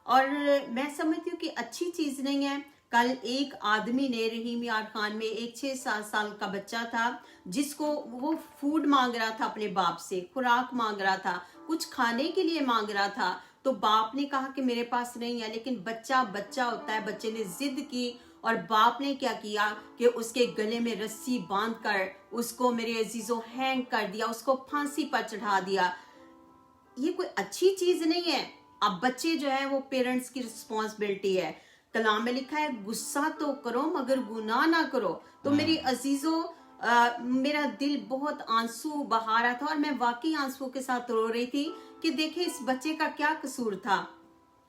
और मैं समझती हूँ कि अच्छी चीज नहीं है। कल एक आदमी ने रहीम यार खान में एक 6-7 साल का बच्चा था जिसको वो फूड मांग रहा था, अपने बाप से खुराक मांग रहा था, कुछ खाने के लिए मांग रहा था। तो बाप ने कहा कि मेरे पास नहीं है, लेकिन बच्चा बच्चा होता है, बच्चे ने जिद की और बाप ने क्या किया कि उसके गले में रस्सी बांधकर उसको मेरे अजीजों हैंग कर दिया, उसको फांसी पर चढ़ा दिया। ये कोई अच्छी चीज नहीं है। अब बच्चे जो है वो पेरेंट्स की रिस्पॉन्सिबिलिटी है। कलाम में लिखा है गुस्सा तो करो मगर गुनाह ना करो। तो मेरी अजीजों मेरा दिल बहुत आंसू बहा रहा था और मैं वाकई आंसू के साथ रो रही थी कि देखे इस बच्चे का क्या कसूर था।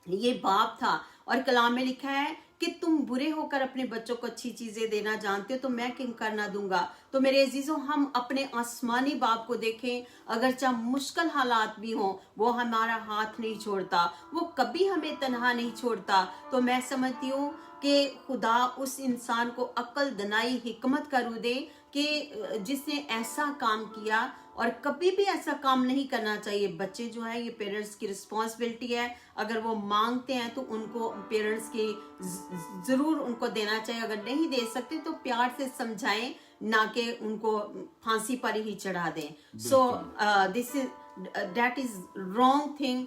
ये बाप था और कलाम में लिखा है कि तुम बुरे होकर अपने बच्चों को अच्छी चीजें देना जानते हो तो मैं क्यों करना दूंगा। तो मेरे अजीजों हम अपने आसमानी बाप को देखें, अगर चाहे मुश्किल हालात भी हों वो हमारा हाथ नहीं छोड़ता, वो कभी हमें तन्हा नहीं छोड़ता। तो मैं समझती हूँ कि खुदा उस इंसान को अक्ल दनाई हिकमत का रूह दे कि जिसने ऐसा काम किया और कभी भी ऐसा काम नहीं करना चाहिए। बच्चे जो है ये पेरेंट्स की रिस्पॉन्सिबिलिटी है, अगर वो मांगते हैं तो उनको पेरेंट्स की जरूर उनको देना चाहिए। अगर नहीं दे सकते तो प्यार से समझाएं, ना कि उनको फांसी पर ही चढ़ा दें। So this is that is wrong thing.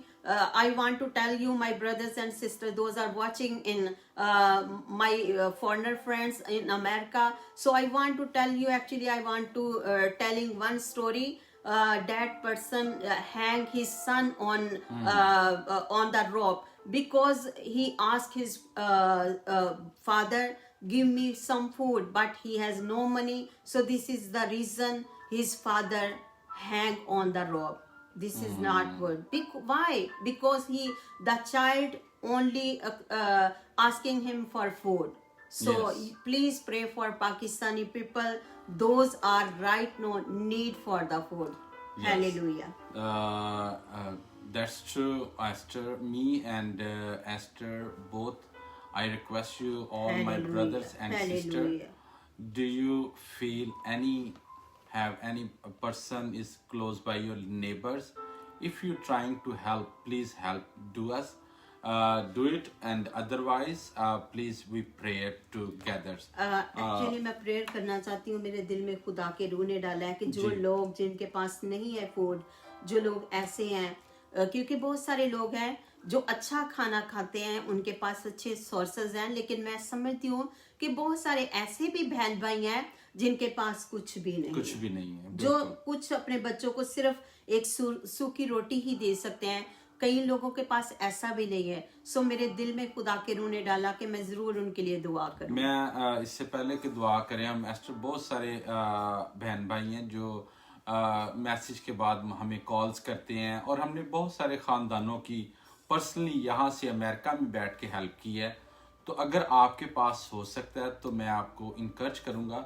I want to tell you my brothers and sisters, those are watching in my foreigner friends in America. So I want to tell you, actually I want to telling one story. That person hang his son on the rope because he asked his father give me some food, but he has no money. So this is the reason his father hang on the rope. This is not good. Why? Because the child only asking him for food. So Yes. please pray for Pakistani people. Those are right now need for the food. Yes. Hallelujah. That's true, Esther. Me and Esther both. I request you, all my Hallelujah. brothers and sisters. Hallelujah. Do you feel have any person is close by your neighbors? If you're trying to help, please help. Do us. Do it, and otherwise, please we pray together. Actually मैं prayer करना चाहती हूँ। मेरे दिल में खुदा के रूह ने डाला है कि जो लोग जिनके पास नहीं है फूड, जो लोग ऐसे हैं क्योंकि बहुत सारे लोग हैं जो अच्छा खाना खाते हैं, उनके पास अच्छे सोर्सेज हैं, लेकिन मैं समझती हूँ कि बहुत सारे ऐसे भी बहन भाई हैं जिनके पास कुछ भी नहीं है, जो कुछ अपने बच्चों को सिर्फ एक सूखी रोटी ही दे सकते हैं। कई लोगों के पास ऐसा भी नहीं है। सो मेरे दिल में खुदा के रूह ने डाला कि मैं जरूर उनके लिए दुआ करूं। मैं इससे पहले कि दुआ करें, हम एस्टर बहुत सारे बहन भाई हैं जो मैसेज के बाद हमें कॉल्स करते हैं और हमने बहुत सारे खानदानों की पर्सनली यहाँ से अमेरिका में बैठ के हेल्प की है। तो अगर आपके पास हो सकता है तो मैं आपको इनकरेज करूंगा,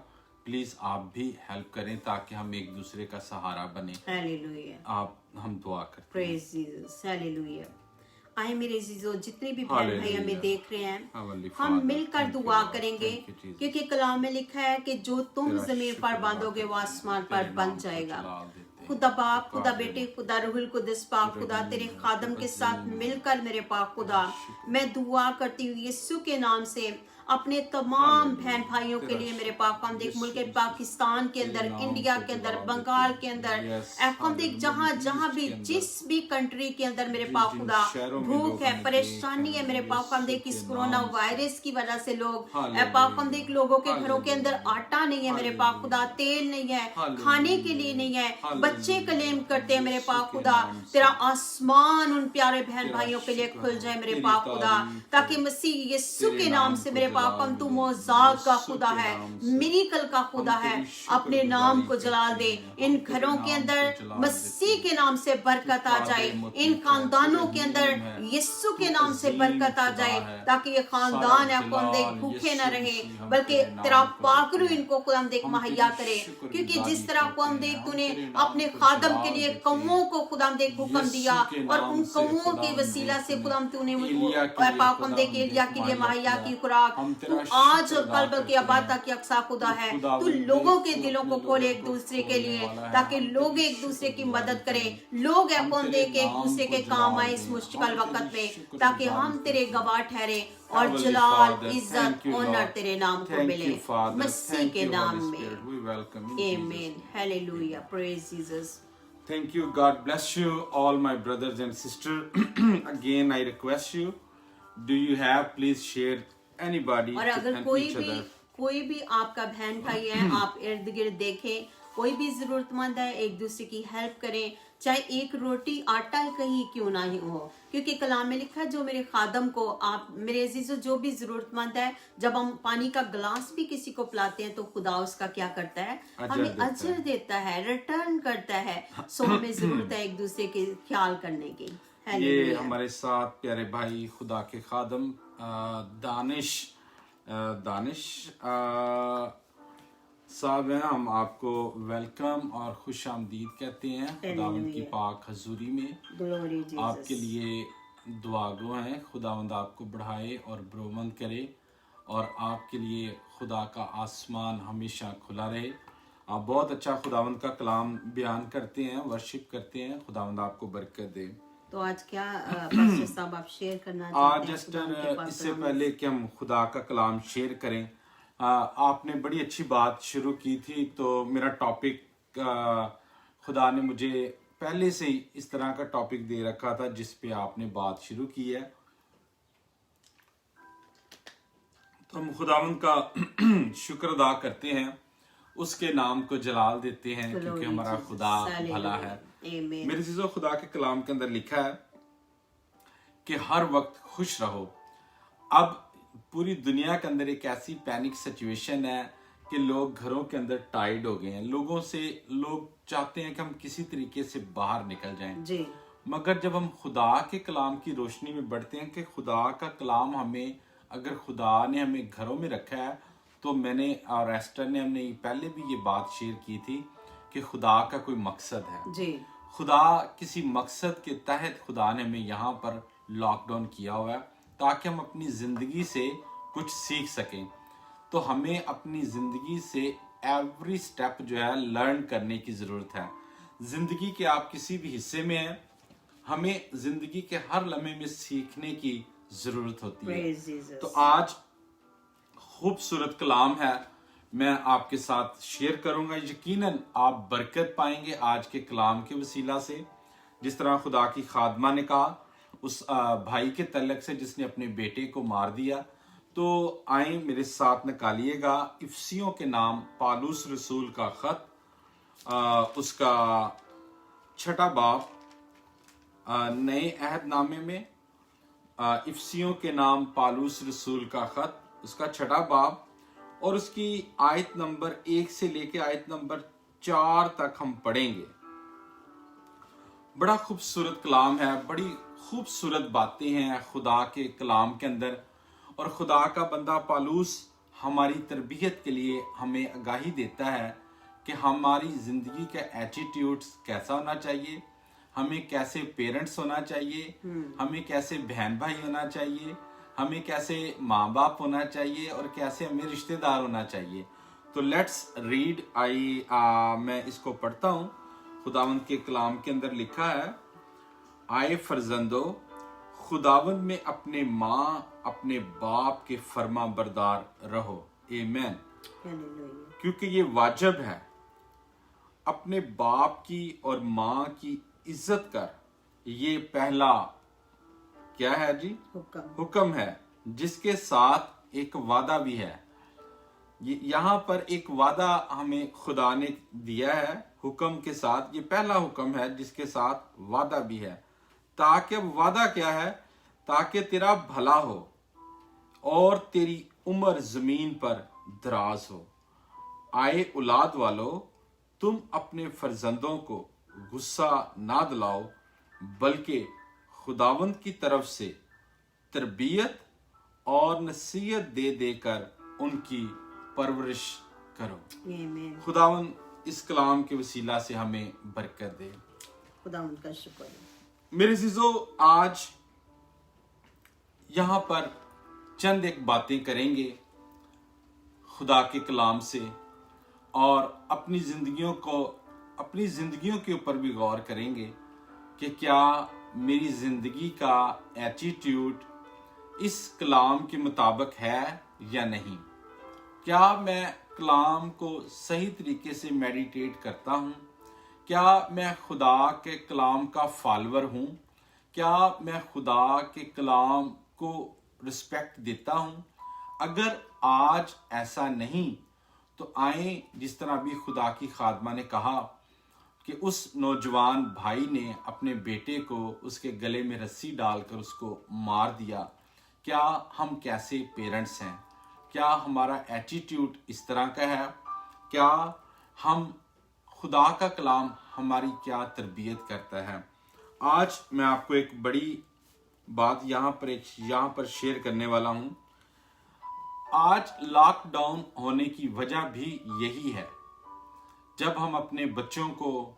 प्लीज आप भी हेल्प करें ताकि हम एक दूसरे का सहारा बने। हालेलुया। आप हम दुआ करते हैं। Praise Jesus. हालेलुया। आए मेरे अजीजों, जितने भी बहन भाई हमें देख रहे हैं, Heavenly हम Father, मिलकर thank you, दुआ Lord. करेंगे, Thank you, Jesus. क्योंकि कलाम में लिखा है कि जो तुम तेरा जमीन शुक्र पर अदा बांधोगे वो करते हैं, आसमान तेरे पर नाम बन को जाएगा। जलाल देते हैं। खुदा बाप, खुदा पुकार बेटे, देते खुदा रूहुल कुद्दुस पाक तू खुदा, तेरे रहीम है, खादम तू के साथ अजीम है। मिलकर मेरे पाक खुदा, शुक्र। मैं दुआ करती हूँ यीशु के नाम से अपने तमाम हालेलुया। बहन भाइयों के तेरा लिए मेरे शुक्र। पाक हम देख यीशु मुल्क मसीह। पाकिस्तान के तेरे अंदर, नाम इंडिया को के अंदर, जलाल बंगाल देते के हैं। अंदर, Yes, हम देख जहाँ हालेलुया। जहाँ भी ईस्ट के अंदर। जिस भी कंट्री के अंदर मेरे जिन पाक जिन खुदा शहरों में भूख लोग है, हमें परेशानी देख है रहे मेरे हैं, पाक हम देख यीशु इस के कोरोना नाम से। वायरस की वजह से लोग हालेलुया। पाक हम देख लोगों के घरों के अंदर हालेलुया। आटा नहीं है मेरे पाक खुदा, हालेलुया। तेल नहीं है, हालेलुया। खाने के लिए नहीं है, हालेलुया। बच्चे कलेम करते हैं मेरे यीशु पाक के खुदा, नाम से। तेरा आसमान उन प्यारे बहन तेरा भाइयों के लिए शुक्र खुल है, जाए मेरे तेरी पाक खुदा, तारीफ ताकि है। मसीह यीशु तेरे के नाम नाम से को मेरे पाक जलाल हम तू मिले। मौजाद का यीशु खुदा के है, नाम से। मिरेकल का खुदा हम है, तेरी अपने शुक्रगुजारी नाम को जलाल करते दे, हैं। इन हम तेरे घरों के नाम अंदर को जलाल मसीह देते के नाम से बरकत आ तू जाए, कादिर मुतलक इन है, खानदानों तू के अंदर रहीम है, यीशु के तू नाम से अजीम बरकत आ खुदा जाए, है। ताकि ये खानदान सारा है खुदा जलाल भूखे न यीशु रहे, मसीह हम बल्कि तेरे नाम तेरा को पाकरू देते हैं। इनको खुदा देख हम मुहैया तेरी करे, शुक्रगुजारी क्योंकि जिस तरह को हम करते देख हैं। तूने हम तेरे नाम अपने को खादम जलाल के लिए देते हैं। कौमों को खुदा देख हुक्म यीशु दिया, के और नाम उन से कौमों खुदा की वसीला से खुदा तूने एलिया के लिए पाक हम खुदा देख एलिया के लिए मुहैया की खुराक, हम तू तेरा आज शुक्र अदा कल बल्कि करते अबा हैं। तक अक्सा खुदा है, खुदा तू वो लोगों देख के तू दिलों अपने को लोगों खोले एक को दूसरे के खोलने लिए, वाला है। ताकि हम लोग तेरी एक दूसरे की शुक्रगुजारी मदद करें, करें। लोग हम अपन तेरे देख एक नाम दूसरे को के काम जलाल आए इस दें। मुश्किल हम वक्त तेरी में, शुक्रगुजारी ताकि हम तेरे करते हैं। गवाह ठहरे और Heavenly जलाल, Father, इज्जत, thank you, ऑनर Lord. तेरे नाम को Thank मिले, you, Father. मसीह Thank के you, नाम Holy में, Spirit. We welcome in Jesus' आमीन, name. Hallelujah, praise Jesus. Thank you. God bless you, all my brothers and sisters. Again, I request you, do you have, please share anybody और to अगर help कोई each भी other. कोई भी आपका बहन भाई है, आप इर्द गिर्द देखें, कोई भी जरूरतमंद है, एक दूसरे की हेल्प करें, चाहे एक रोटी आटा कहीं क्यों ना ही हो, क्योंकि कलाम में लिखा है जो मेरे खादम को, आप मेरे अजीजों जो भी जरूरतमंद है, जब हम पानी का गिलास भी किसी को पिलाते हैं तो खुदा उसका क्या करता है, हमें अजर देता है, रिटर्न करता है। सो हमें जरूरत है एक दूसरे के ख्याल करने की। ये हालेलुया। हमारे साथ प्यारे भाई खुदा के खादम दानिश साहब हैं, हम आपको वेलकम और खुश आमदीद कहते हैं खुदावंद की पाक हजूरी में। Glory Jesus. आपके लिए दुआगो हैं, खुदावंद आपको बढ़ाए और बरोमंद करे, और आपके लिए खुदा का आसमान हमेशा खुला रहे। आप बहुत अच्छा खुदावंद का कलाम बयान करते हैं, वर्शिप करते हैं, खुदावंद आपको बरकत दे। तो आज क्या पास्टर साहब आप शेयर करना चाहते आज हैं? जस्ट खुदा उनके पाक इससे कलाम पहले कि हम खुदा का कलाम शेयर करें, आपने बड़ी अच्छी बात शुरू की थी, तो मेरा टॉपिक खुदा ने मुझे पहले से ही इस तरह का टॉपिक दे रखा था जिस पे आपने बात शुरू की है। तो हम खुदावंद का शुक्र अदा करते हैं, उसके नाम को जलाल देते हैं, क्योंकि हमारा खुदा भला है। मेरे चीजों, खुदा के कलाम के अंदर लिखा है कि हर वक्त खुश रहो। अब पूरी दुनिया के अंदर एक ऐसी पैनिक सिचुएशन है कि लोग घरों के अंदर टाइड हो गए हैं, लोग चाहते हैं कि हम किसी तरीके से बाहर निकल जाएं जी। मगर जब हम खुदा के कलाम की रोशनी में बढ़ते हैं कि खुदा का कलाम हमें, अगर खुदा ने हमें घरों में रखा है, तो मैंने और एस्टर ने हमने पहले भी ये बात शेयर की थी कि खुदा का कोई मकसद है जी। खुदा किसी मकसद के तहत खुदा ने हमें यहाँ पर लॉकडाउन किया हुआ है ताकि हम अपनी ज़िंदगी से कुछ सीख सकें। तो हमें अपनी ज़िंदगी से एवरी स्टेप जो है लर्न करने की ज़रूरत है। ज़िंदगी के आप किसी भी हिस्से में हैं, हमें ज़िंदगी के हर लम्हे में सीखने की ज़रूरत होती है। तो आज खूबसूरत कलाम है, मैं आपके साथ शेयर करूंगा। यकीनन आप बरकत पाएंगे आज के कलाम के वसीला से। जिस तरह खुदा की खादमा ने कहा उस भाई के तल्लक से जिसने अपने बेटे को मार दिया, तो आए मेरे साथ निकालिएगा इफसियों के नाम पालूस रसूल का खत, उसका 6 बाब, नए अहदनामे में इफसियों के नाम पालूस रसूल का खत, उसका 6 बाब और उसकी आयत नंबर 1 से लेके आयत नंबर 4 तक हम पढ़ेंगे। बड़ा खूबसूरत कलाम है, बड़ी खूबसूरत बातें हैं खुदा के कलाम के अंदर, और खुदा का बंदा पालूस हमारी तरबियत के लिए हमें आगाही देता है कि हमारी ज़िंदगी का एटीट्यूड कैसा होना चाहिए, हमें कैसे पेरेंट्स होना चाहिए, हमें कैसे बहन भाई होना चाहिए, हमें कैसे माँ बाप होना चाहिए और कैसे हमें रिश्तेदार होना चाहिए। तो लेट्स रीड। मैं इसको पढ़ता हूँ। खुदावंद के कलाम के अंदर लिखा है, आए फर्जंदो, खुदावंद में अपने माँ अपने बाप के फर्मा बरदार रहो। आमीन। क्योंकि ये वाजिब है। अपने बाप की और माँ की इज्जत कर, ये पहला क्या है जी? हुक्म है, जिसके साथ एक वादा भी है। यहाँ पर एक वादा हमें खुदा ने दिया है हुक्म के साथ। ये पहला हुक्म है जिसके साथ वादा भी है। ताकि वादा क्या है? ताकि तेरा भला हो और तेरी उम्र जमीन पर दराज हो। आए औलाद वालों, तुम अपने फर्जंदों को गुस्सा ना दिलाओ, बल्कि खुदावंद की तरफ से तरबियत और नसीहत दे देकर उनकी परवरिश करो। खुदावंद इस कलाम के वसीला से हमें बरकत दे। खुदावंद का शुक्र। मेरे अज़ीज़ों, आज यहाँ पर चंद एक बातें करेंगे खुदा के कलाम से और अपनी जिंदगियों के ऊपर भी गौर करेंगे कि क्या मेरी जिंदगी का एटीट्यूड इस कलाम के मुताबिक है या नहीं। क्या मैं कलाम को सही तरीके से मेडिटेट करता हूँ? क्या मैं खुदा के कलाम का फॉलोअर हूँ? क्या मैं खुदा के कलाम को रिस्पेक्ट देता हूँ? अगर आज ऐसा नहीं तो आए, जिस तरह भी खुदा की खादमा ने कहा कि उस नौजवान भाई ने अपने बेटे को उसके गले में रस्सी डालकर उसको मार दिया। क्या हम कैसे पेरेंट्स हैं? क्या हमारा एटीट्यूड इस तरह का है? क्या हम खुदा का कलाम हमारी क्या तरबियत करता है? आज मैं आपको एक बड़ी बात यहाँ पर शेयर करने वाला हूँ। आज लॉकडाउन होने की वजह भी यही है। जब हम अपने बच्चों को,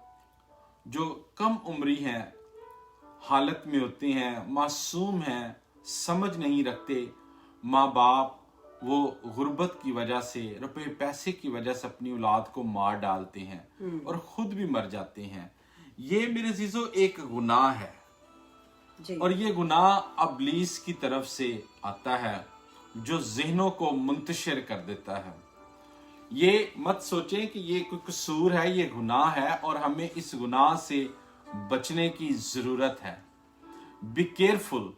जो कम उम्री हैं, हालत में होते हैं, मासूम हैं, समझ नहीं रखते, माँ बाप वो गुर्बत की वजह से, रुपए पैसे की वजह से अपनी औलाद को मार डालते हैं और खुद भी मर जाते हैं। ये मेरे अज़ीज़ों एक गुनाह है और ये गुनाह इब्लीस की तरफ से आता है जो ज़हनों को मुंतशिर कर देता है। ये मत सोचें कि ये कोई कसूर है, ये गुनाह है और हमें इस गुनाह से बचने की ज़रूरत है। Be careful.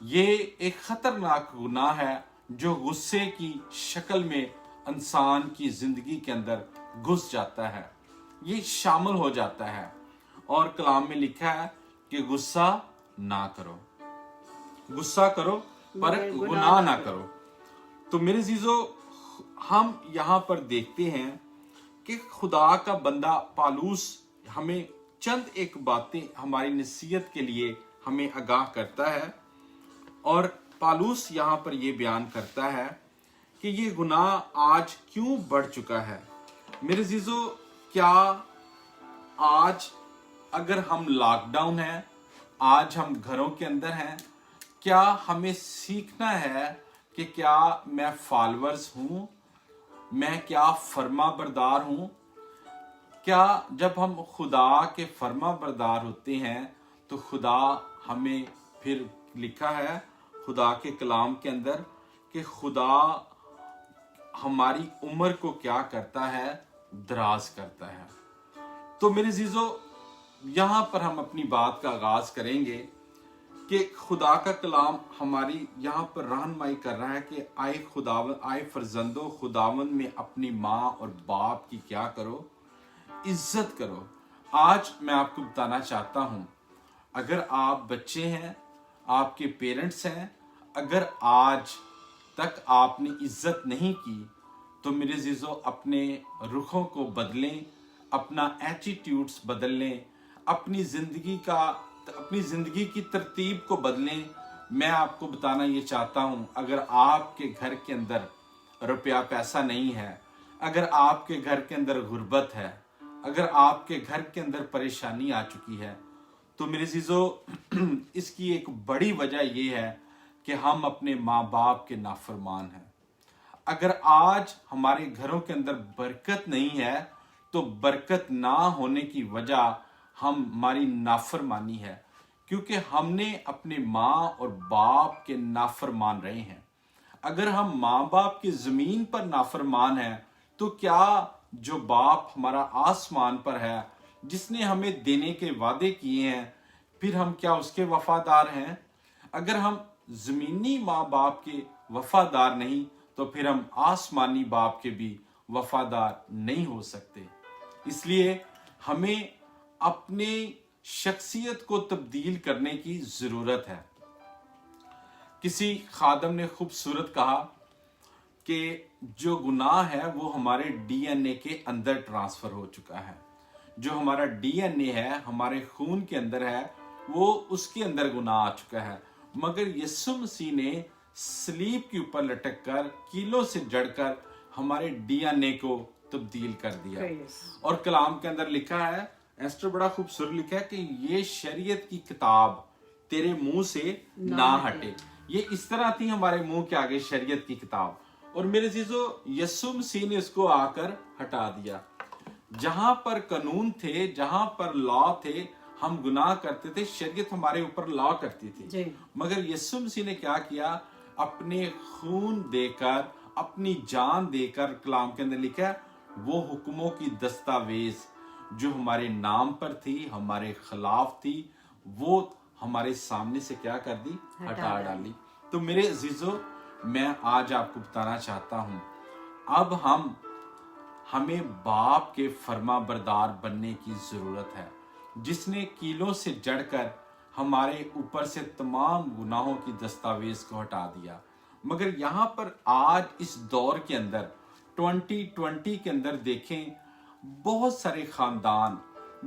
ये एक ख़तरनाक गुनाह है जो गुस्से की शक्ल में इंसान की ज़िंदगी के अंदर घुस जाता है, ये शामिल हो जाता है। और कलाम में लिखा है कि गुस्सा ना करो, गुस्सा करो पर गुनाह ना करो। तो मेरे अज़ीज़ों, हम यहाँ पर देखते हैं कि खुदा का बंदा पालूस हमें चंद एक बातें हमारी नसीहत के लिए हमें आगाह करता है। और पालूस यहाँ पर ये बयान करता है कि ये गुनाह आज क्यों बढ़ चुका है। मेरे अज़ीज़ों, क्या आज अगर हम लॉकडाउन हैं, आज हम घरों के अंदर हैं, क्या हमें सीखना है कि क्या मैं फॉलोअर्स हूँ, मैं क्या फर्मा बरदार हूँ? क्या जब हम खुदा के फर्मा बरदार होते हैं तो खुदा हमें, फिर लिखा है खुदा के कलाम के अंदर कि खुदा हमारी उम्र को क्या करता है? दराज करता है। तो मेरे अज़ीज़ों, यहाँ पर हम अपनी बात का आगाज करेंगे कि खुदा का कलाम हमारी यहाँ पर रहनुमाई कर रहा है कि आए फर्जंदो, खुदावंद में अपनी माँ और बाप की क्या करो? इज्जत करो। आज मैं आपको बताना चाहता हूँ, अगर आप बच्चे हैं, आपके पेरेंट्स हैं, अगर आज तक आपने इज्जत नहीं की तो मेरे अज़ीज़ों, अपने रुखों को बदलें, अपना एटीट्यूड्स बदल लें, अपनी ज़िंदगी की तरतीब को बदलें। मैं आपको बताना ये चाहता हूँ, अगर आपके घर के अंदर रुपया पैसा नहीं है, अगर आपके घर के अंदर गुर्बत है, अगर आपके घर के अंदर परेशानी आ चुकी है, تو میرے عزیزو اس کی ایک بڑی وجہ یہ ہے کہ ہم اپنے ماں باپ کے نافرمان ہیں. اگر آج ہمارے گھروں کے اندر برکت نہیں ہے تو برکت نہ ہونے کی وجہ ہماری نافرمانی ہے، کیونکہ ہم نے اپنے ماں اور باپ کے نافرمان رہے ہیں. اگر ہم ماں باپ کی زمین پر نافرمان ہیں تو کیا جو باپ ہمارا آسمان پر ہے، جس نے ہمیں دینے کے وعدے کیے ہیں، پھر ہم کیا اس کے وفادار ہیں؟ اگر ہم زمینی ماں باپ کے وفادار نہیں تو پھر ہم آسمانی باپ کے بھی وفادار نہیں ہو سکتے. اس لیے ہمیں اپنی شخصیت کو تبدیل کرنے کی ضرورت ہے. کسی خادم نے خوبصورت کہا کہ جو گناہ ہے وہ ہمارے ڈی این اے کے اندر ٹرانسفر ہو چکا ہے. جو ہمارا ڈی این اے ہے، ہمارے خون کے اندر ہے، وہ اس کے اندر گناہ آ چکا ہے. مگر یسوع مسیح نے صلیب کے اوپر لٹک کر، کیلوں سے جڑ کر ہمارے ڈی این اے کو تبدیل کر دیا. اور کلام کے اندر لکھا ہے، ایسٹر بڑا خوبصورت لکھا ہے کہ یہ شریعت کی کتاب تیرے منہ سے نہ ہٹے. یہ اس طرح تھی ہمارے منہ کے آگے شریعت کی کتاب، اور میرے عزیزو یسوع مسیح نے اس کو آ کر ہٹا دیا. جہاں پر قانون تھے، جہاں پر لا تھے، ہم گناہ کرتے تھے، شریعت ہمارے اوپر لا کرتی تھی. مگر یسوع مسیح نے کیا کیا؟ اپنے خون دے کر، اپنی جان دے کر، کلام کے اندر لکھا ہے وہ حکموں کی دستاویز جو ہمارے نام پر تھی، ہمارے خلاف تھی، وہ ہمارے سامنے سے کیا کر دی؟ ہٹا ڈالی. تو میرے عزیزو، میں آج آپ کو بتانا چاہتا ہوں، اب ہمیں باپ کے فرما بردار بننے کی ضرورت ہے، جس نے کیلوں سے جڑ کر ہمارے اوپر سے تمام گناہوں کی دستاویز کو ہٹا دیا. مگر یہاں پر آج اس دور کے اندر 2020 کے اندر دیکھیں، بہت سارے خاندان،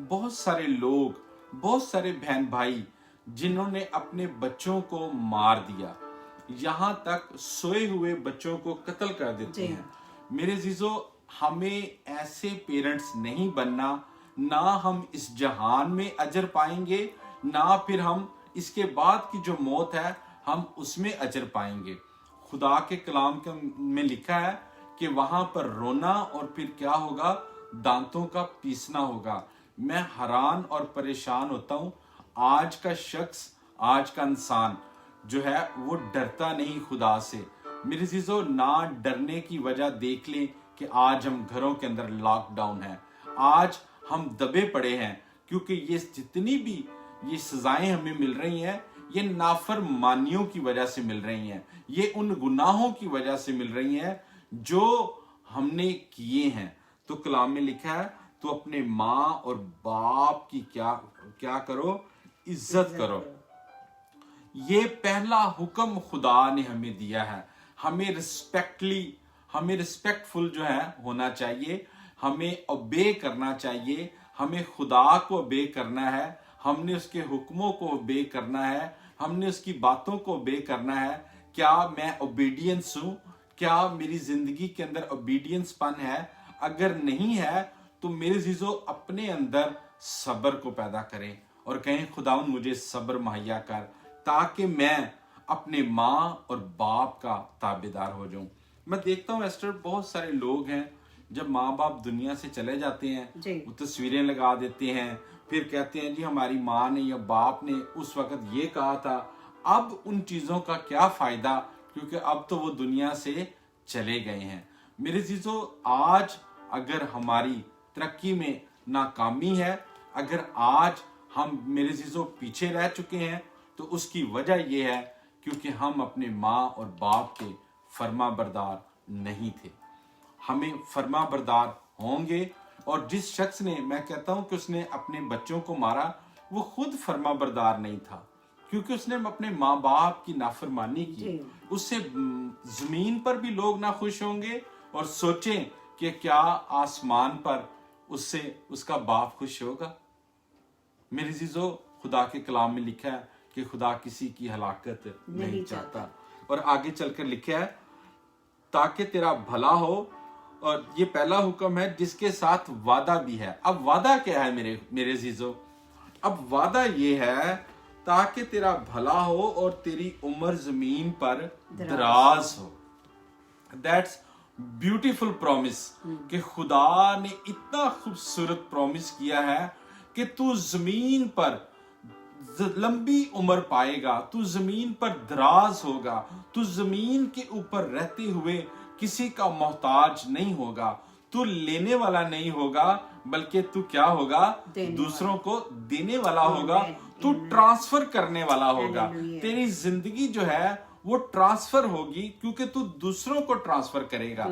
بہت سارے لوگ، بہت سارے بہن بھائی جنہوں نے اپنے بچوں کو مار دیا، یہاں تک سوئے ہوئے بچوں کو قتل کر دیتے ہیں. میرے عزیزو، ہمیں ایسے پیرنٹس نہیں بننا. نہ ہم اس جہان میں اجر پائیں گے، نہ پھر ہم اس کے بعد کی جو موت ہے ہم اس میں اجر پائیں گے. خدا کے کلام میں لکھا ہے کہ وہاں پر رونا اور پھر کیا ہوگا؟ دانتوں کا پیسنا ہوگا. میں حیران اور پریشان ہوتا ہوں، آج کا شخص، آج کا انسان جو ہے وہ ڈرتا نہیں خدا سے. میرے عزیزو، نہ ڈرنے کی وجہ دیکھ لیں کہ آج ہم گھروں کے اندر لاک ڈاؤن ہیں، آج ہم دبے پڑے ہیں، کیونکہ یہ جتنی بھی یہ سزائیں ہمیں مل رہی ہیں، یہ نافرمانیوں کی وجہ سے مل رہی ہیں، یہ ان گناہوں کی وجہ سے مل رہی ہیں جو ہم نے کیے ہیں. تو کلام میں لکھا ہے تو اپنے ماں اور باپ کی کیا کرو؟ عزت کرو. یہ پہلا حکم خدا نے ہمیں دیا ہے. ہمیں ریسپیکٹفل جو ہے ہونا چاہیے، ہمیں اوبے کرنا چاہیے، ہمیں خدا کو اوبے کرنا ہے، ہم نے اس کے حکموں کو اوبے کرنا ہے، ہم نے اس کی باتوں کو اوبے کرنا ہے. کیا میں اوبیڈینس ہوں؟ کیا میری زندگی کے اندر اوبیڈینس پن ہے؟ اگر نہیں ہے تو میرے عزیزو اپنے اندر صبر کو پیدا کریں اور کہیں خداوند مجھے صبر مہیا کر، تاکہ میں اپنے ماں اور باپ کا تابعدار ہو جاؤں. میں دیکھتا ہوں ایسٹر، بہت سارے لوگ ہیں جب ماں باپ دنیا سے چلے جاتے ہیں وہ تصویریں لگا دیتے ہیں، پھر کہتے ہیں جی ہماری ماں نے یا باپ نے اس وقت یہ کہا تھا. اب ان چیزوں کا کیا فائدہ، کیونکہ اب تو وہ دنیا سے چلے گئے ہیں. میرے عزیزو، آج اگر ہماری ترقی میں ناکامی ہے، اگر آج ہم میرے عزیزو پیچھے رہ چکے ہیں، تو اس کی وجہ یہ ہے کیونکہ ہم اپنے ماں اور باپ کے فرما بردار نہیں تھے. ہمیں فرما بردار ہوں گے. اور جس شخص نے، میں کہتا ہوں کہ اس نے اپنے بچوں کو مارا، وہ خود فرما بردار نہیں تھا، کیونکہ اس نے اپنے ماں باپ کی نافرمانی کی. اس سے زمین پر بھی لوگ نہ خوش ہوں گے اور سوچیں کہ کیا آسمان پر اس کا باپ خوش ہوگا. میرے عزیزو، خدا کے کلام میں لکھا ہے کہ خدا کسی کی ہلاکت نہیں چاہتا. اور آگے چل کر لکھا ہے تاکہ تیرا بھلا ہو. اور یہ پہلا حکم ہے جس کے ساتھ وعدہ بھی ہے. اب وعدہ کیا ہے میرے عزیزو؟ अब वादा ये है ताकि तेरा भला हो और तेरी उम्र जमीन पर दराज हो। दैट्स ब्यूटीफुल प्रॉमिस कि खुदा ने इतना खूबसूरत प्रॉमिस किया है कि तू जमीन पर लंबी उम्र पाएगा, तू जमीन पर दराज होगा, तू जमीन के ऊपर रहते हुए किसी का मोहताज नहीं होगा, तू लेने वाला नहीं होगा बल्कि तू क्या होगा, दूसरों को देने वाला होगा, तू ट्रांसफर करने वाला होगा। तेरी जिंदगी जो है वो ट्रांसफर होगी क्योंकि तू दूसरों को ट्रांसफर करेगा।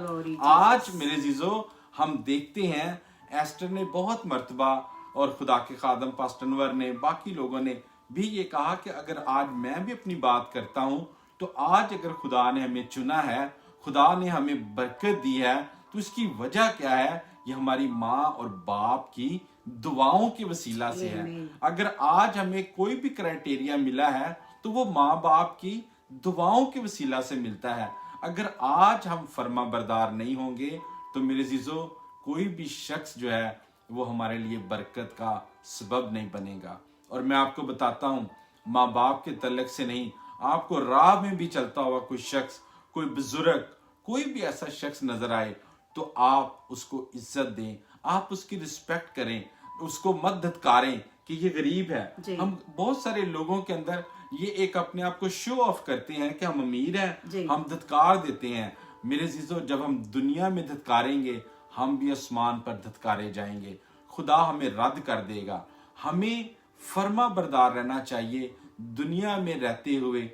आज मेरे जीजो हम देखते हैं एस्टर ने बहुत मर्तबा और खुदा के खादम पास्टर अनवर ने, बाकी लोगों ने भी ये कहा कि अगर आज मैं भी अपनी बात करता हूं तो आज अगर खुदा ने हमें चुना है, खुदा ने हमें बरकत दी है, तो इसकी वजह क्या है? ये हमारी माँ और बाप की दुआओं के वसीला से है। अगर आज हमें कोई भी क्राइटेरिया मिला है तो वो माँ बाप की दुआओं के वसीला से मिलता है। अगर आज हम फर्मा बरदार नहीं होंगे तो मेरे जीजो कोई भी शख्स जो है वो हमारे लिए बरकत का सबब नहीं बनेगा। और मैं आपको बताता हूँ, माँ बाप के तल्लक से नहीं, आपको राह में भी चलता हुआ कोई शख्स, कोई बुजुर्ग, कोई भी ऐसा शख्स नजर आए तो आप उसको इज्जत दें, आप उसकी रिस्पेक्ट करें, उसको मत धत्कारें कि ये गरीब है। हम बहुत सारे लोगों के अंदर ये एक अपने आप को शो ऑफ करते हैं कि हम अमीर हैं, हम धत्कार देते हैं। मेरे जीजो जब हम दुनिया में धत्कारेंगे हम भी आसमान पर धत्कारे जाएंगे, खुदा हमें रद्द कर देगा। हमें फर्मा बरदार रहना चाहिए दुनिया में रहते हुए,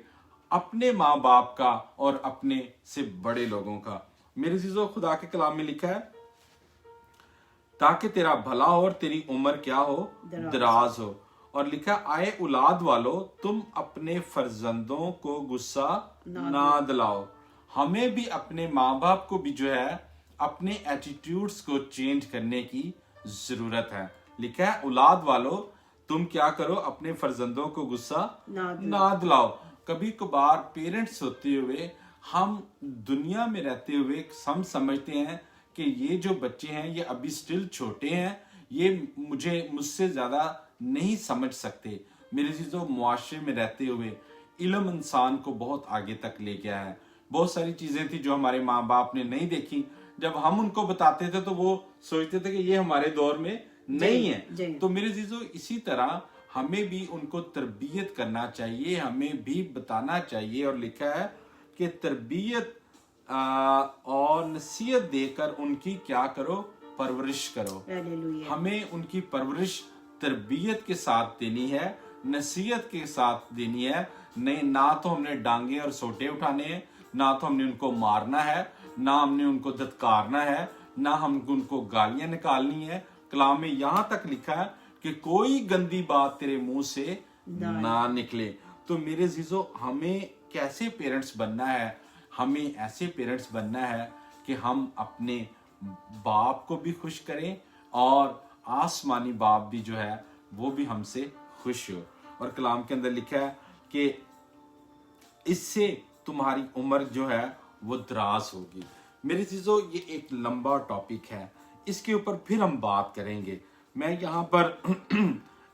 अपने माँ बाप का और अपने से बड़े लोगों का। मेरे जीजो खुदा के कलाम में लिखा है ताकि तेरा भला हो और तेरी उम्र क्या हो, दराज हो। और लिखा आए औलाद वालों तुम अपने फर्जंदों को गुस्सा ना दिलाओ। हमें भी अपने माँ बाप को भी जो है अपने एटीट्यूड्स को चेंज करने की जरूरत है। लिखा है औलाद वालों तुम क्या करो, अपने फर्जंदों को गुस्सा ना दिलाओ। कभी कभार पेरेंट्स होते हुए, हम दुनिया में रहते हुए हम समझते हैं कि ये जो बच्चे हैं ये अभी स्टिल छोटे हैं, ये मुझसे ज्यादा नहीं समझ सकते। मेरे चीजों मुआशरे में रहते हुए इल्म इंसान को बहुत आगे तक ले गया है। बहुत सारी चीजें थी जो हमारे माँ बाप ने नहीं देखी, जब हम उनको बताते थे तो वो सोचते थे कि ये हमारे दौर में नहीं है। तो मेरे चीजों इसी तरह हमें भी उनको तरबियत करना चाहिए, हमें भी बताना चाहिए। और लिखा है कि तरबियत और नसीहत देकर उनकी क्या करो, परवरिश करो। हमें उनकी परवरिश तरबियत के साथ देनी है, नसीहत के साथ देनी है। नहीं, ना तो हमने डांगे और सोटे उठाने हैं, ना तो हमने उनको मारना है, ना हमने उनको धत्कारना है, ना हम उनको गालियां निकालनी है। कलाम में यहां तक लिखा है कि कोई गंदी बात तेरे मुंह से ना निकले। तो मेरे जीजो हमें कैसे पेरेंट्स बनना है? हमें ऐसे पेरेंट्स बनना है कि हम अपने बाप को भी खुश करें और आसमानी बाप भी जो है वो भी हमसे खुश हो। और कलाम के अंदर लिखा है कि इससे तुम्हारी उम्र जो है वो दराज होगी। मेरे चीजों ये एक लंबा टॉपिक है, इसके ऊपर फिर हम बात करेंगे। मैं यहाँ पर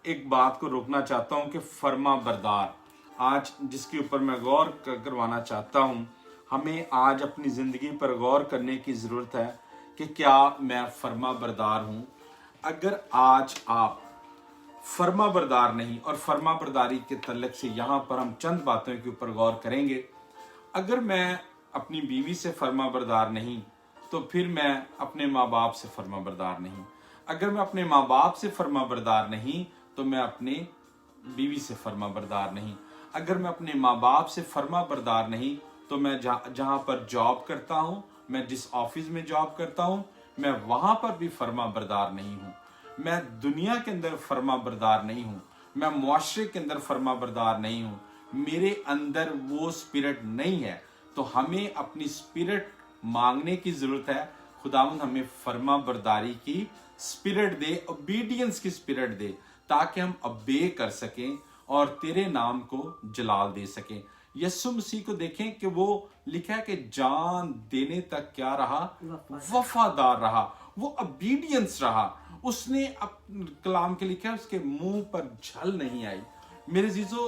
एक बात को रोकना चाहता हूँ कि फर्मा बरदार, आज जिसके ऊपर मैं गौर करवाना चाहता हूँ, हमें आज अपनी जिंदगी पर गौर करने की जरूरत है कि क्या मैं फर्मा बरदार हूँ। अगर आज आप फर्मा बरदार नहीं, और फर्मा बरदारी के तल्लक से यहाँ पर हम चंद बातों के ऊपर गौर करेंगे। अगर मैं अपनी बीवी से फर्मा बरदार नहीं तो फिर मैं अपने माँ बाप से फर्मा बरदार नहीं। अगर मैं अपने माँ बाप से फर्मा बरदार नहीं तो मैं अपने बीवी से फर्मा बरदार नहीं। अगर मैं अपने माँ बाप से फर्मा बरदार नहीं तो मैं जहाँ पर जॉब करता हूँ, मैं जिस ऑफिस में जॉब करता हूँ, मैं वहां पर भी फर्मा बरदार नहीं हूँ। मैं दुनिया के अंदर फर्मा बरदार नहीं हूँ, मैं मुआशरे के अंदर फर्मा बरदार नहीं हूँ, मेरे अंदर वो स्पिरिट नहीं है। तो हमें अपनी स्पिरिट मांगने की जरूरत है। खुदावंद हमें फर्मा बरदारी की स्पिरिट दे, ओबीडियंस की स्पिरिट दे, ताकि हम अबे कर सकें और तेरे नाम को जलाल दे सकें। यीशु मसीह को देखें कि वो लिखा है कि जान देने तक क्या रहा, वफादार रहा, वो ओबीडियंस रहा। اس نے کلام کے لکھا ہے اس کے منہ پر جھل نہیں آئی. میرے عزیزو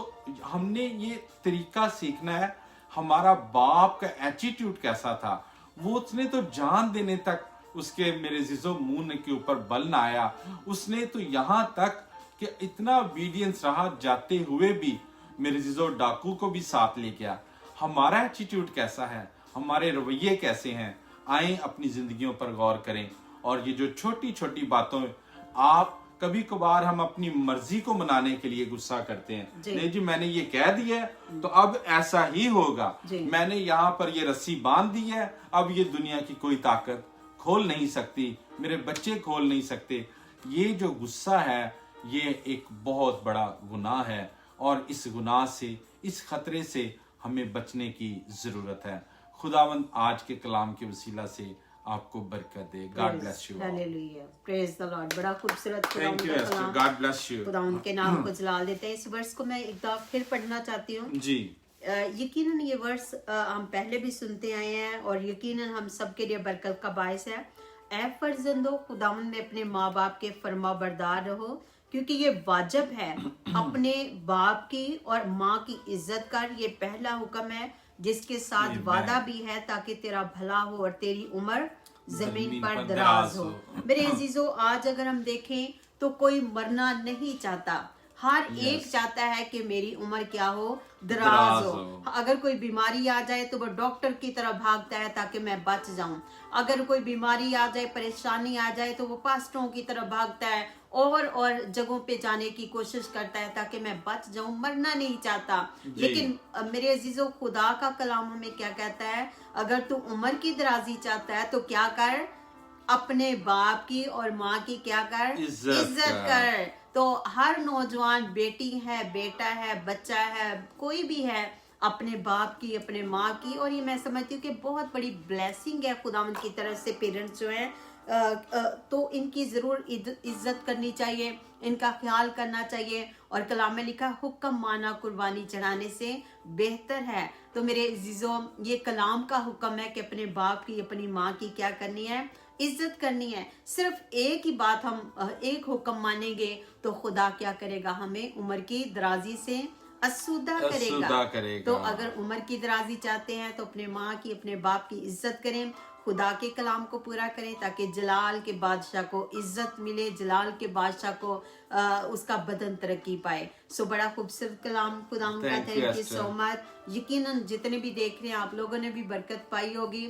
ہم نے یہ طریقہ سیکھنا ہے. ہمارا باپ کا ایٹیٹیوڈ کیسا تھا, وہ اس نے تو جان دینے تک اس کے میرے عزیزو منہ کے اوپر بل نہ آیا. اس نے تو یہاں تک کہ اتنا اوبیڈینس رہا, جاتے ہوئے بھی میرے عزیزو ڈاکو کو بھی ساتھ لے گیا. ہمارا ایٹیٹیوڈ کیسا ہے, ہمارے رویے کیسے ہیں, آئیں اپنی زندگیوں پر غور کریں. اور یہ جو چھوٹی چھوٹی باتوں, آپ کبھی کبھار ہم اپنی مرضی کو منانے کے لیے غصہ کرتے ہیں, نہیں جی میں نے یہ کہہ دیا ہے تو اب ایسا ہی ہوگا, میں نے یہاں پر یہ رسی باندھ دی ہے, اب یہ دنیا کی کوئی طاقت کھول نہیں سکتی, میرے بچے کھول نہیں سکتے. یہ جو غصہ ہے یہ ایک بہت بڑا گناہ ہے, اور اس گناہ سے, اس خطرے سے ہمیں بچنے کی ضرورت ہے. خداوند آج کے کلام کے وسیلہ سے آپ کو برکت دے. God bless you. Hallelujah, praise the Lord. بڑا خوبصورت thank you Esther, God bless you. خداوند کے نام کو جلال دیتے ہیں. اس ورس کو میں ایک دفعہ پھر پڑھنا چاہتی ہوں. جی یقیناً یہ ورس ہم پہلے بھی سنتے آئے ہیں اور یقیناً ہم سب کے لیے برکت کا باعث ہے. اے فرزندو, خداوند میں اپنے ماں باپ کے فرما بردار رہو, کیونکہ یہ واجب ہے. اپنے باپ کی اور ماں کی عزت کر, یہ پہلا حکم ہے جس کے ساتھ وعدہ بھی ہے تاکہ تیرا بھلا ہو اور تیری عمر زمین پر دراز ہو. میرے عزیزو آج اگر ہم دیکھیں تو کوئی مرنا نہیں چاہتا, ہر ایک چاہتا ہے کہ میری عمر کیا ہو, دراز ہو. اگر کوئی بیماری آ جائے تو وہ ڈاکٹر کی طرح بھاگتا ہے تاکہ میں بچ جاؤں. اگر کوئی بیماری آ جائے, پریشانی آ جائے تو وہ پاسٹروں کی طرح بھاگتا ہے اور جگہوں پہ جانے کی کوشش کرتا ہے تاکہ میں بچ جاؤں, مرنا نہیں چاہتا. لیکن میرے عزیزو خدا کا کلام ہمیں کیا کہتا ہے, اگر تو عمر کی درازی چاہتا ہے تو کیا کر, اپنے باپ کی اور ماں کی کیا کر, عزت کر. تو ہر نوجوان, بیٹی ہے, بیٹا ہے, بچہ ہے, کوئی بھی ہے, اپنے باپ کی, اپنے ماں کی, اور یہ میں سمجھتی ہوں کہ بہت بڑی بلیسنگ ہے خداوند کی طرف سے. پیرنٹس جو ہیں تو ان کی ضرور عزت کرنی چاہیے, ان کا خیال کرنا چاہیے. اور کلام میں لکھا حکم مانا قربانی چڑھانے سے بہتر ہے. تو میرے عزیزوں یہ کلام کا حکم ہے کہ اپنے باپ کی, اپنی ماں کی کیا کرنی ہے, عزت کرنی ہے. صرف ایک ہی بات, ہم ایک حکم مانیں گے تو خدا کیا کرے گا, ہمیں عمر کی درازی سے اسودہ کرے گا. تو اگر عمر کی درازی چاہتے ہیں تو اپنے ماں کی, اپنے باپ کی عزت کریں, خدا کے کلام کو پورا کریں تاکہ جلال کے بادشاہ کو عزت ملے, جلال کے بادشاہ کو اس کا بدن ترقی پائے. سو بڑا خوبصورت کلام خداوند کا, تھینک یو سو مچ. یقیناً جتنے بھی دیکھ رہے ہیں آپ لوگوں نے بھی برکت پائی ہوگی,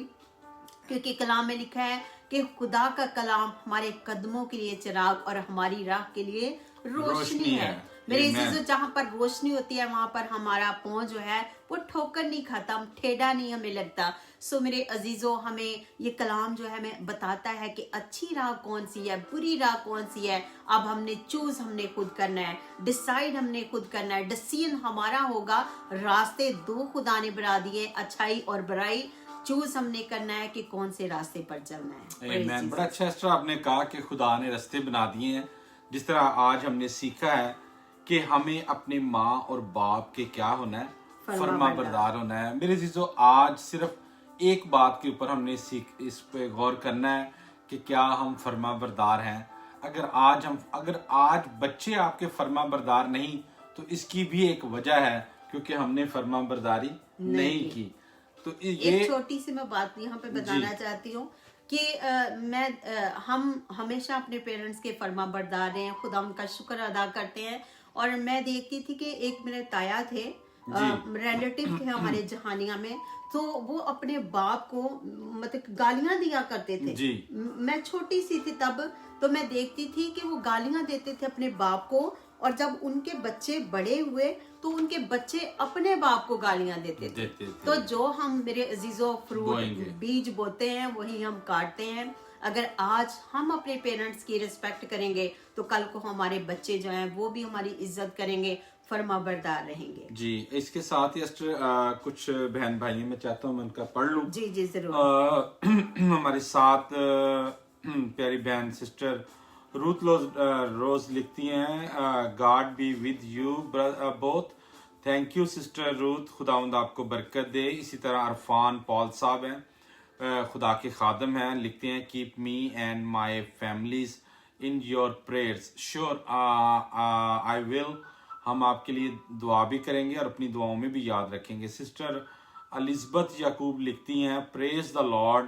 کیونکہ کلام میں لکھا ہے کہ خدا کا کلام ہمارے قدموں کے لیے چراغ اور ہماری راہ کے لیے روشنی ہے. میرے عزیزو جہاں پر روشنی ہوتی ہے وہاں پر ہمارا پاؤں جو ہے وہ ٹھوکر نہیں کھاتا, ٹھیڈا نہیں ہمیں لگتا. سو میرے عزیزو ہمیں یہ کلام جو ہے ہمیں بتاتا ہے کہ اچھی راہ کون سی ہے, بری راہ کون سی ہے. اب ہم نے چوز, ہم نے خود کرنا ہے, ڈیسائیڈ ہم نے خود کرنا ہے. ڈیسیژن ہمارا ہوگا. راستے دو خدا نے بنا دیے, اچھائی اور برائی, چوز ہم نے کرنا ہے کہ کون سے راستے پر چلنا ہے. آمین. بڑا اچھا ایسٹر آپ نے کہا کہ خدا نے راستے بنا دیے ہیں. جس طرح آج ہم نے سیکھا ہے کہ ہمیں اپنے ماں اور باپ کے کیا ہونا ہے, فرما بردار ہونا ہے. میرے عزیزو آج صرف ایک بات کے اوپر ہم نے اس پہ غور کرنا ہے کہ کیا ہم فرما بردار ہیں. اگر آج بچے آپ کے فرما بردار نہیں تو اس کی بھی ایک وجہ ہے, کیونکہ ہم نے فرما برداری نہیں کی. تو ایک چھوٹی سی میں بات یہاں پہ بتانا چاہتی ہوں کہ ہم ہمیشہ اپنے پیرنٹس کے فرما بردار ہیں, خدا ان کا شکر ادا کرتے ہیں. اور میں دیکھتی تھی کہ ایک میرے تایا تھے, ریلیٹیو تھے ہمارے جہانیہ میں, تو وہ اپنے باپ کو مطلب گالیاں دیا کرتے تھے. میں چھوٹی سی تھی تب, تو میں دیکھتی تھی کہ وہ گالیاں دیتے تھے اپنے باپ کو, اور جب ان کے بچے بڑے ہوئے تو ان کے بچے اپنے باپ کو گالیاں دیتے تھے. تو جو ہم میرے عزیزو فروٹ بیج بوتے ہیں وہی ہم کاٹتے ہیں. اگر آج ہم اپنے پیرنٹس کی ریسپیکٹ کریں گے تو کل کو ہمارے بچے جو ہیں وہ بھی ہماری عزت کریں گے, فرما بردار رہیں گے. جی اس کے ساتھ ہی کچھ بہن بھائیوں میں چاہتا ہوں میں ان کا پڑھ لوں. جی ضرور. ہمارے ساتھ پیاری بہن سسٹر روت روز لکھتی ہیں, God be with you both. Thank you sister Ruth, خداوند آپ کو برکت دے. اسی طرح عرفان پال صاحب ہیں, خدا کے خادم ہیں, لکھتے ہیں keep me and my families in your prayers. Sure, I will. ہم آپ کے لیے دعا بھی کریں گے اور اپنی دعاؤں میں بھی یاد رکھیں گے. سسٹر الزبتھ یعقوب لکھتی ہیں پریز دا لارڈ,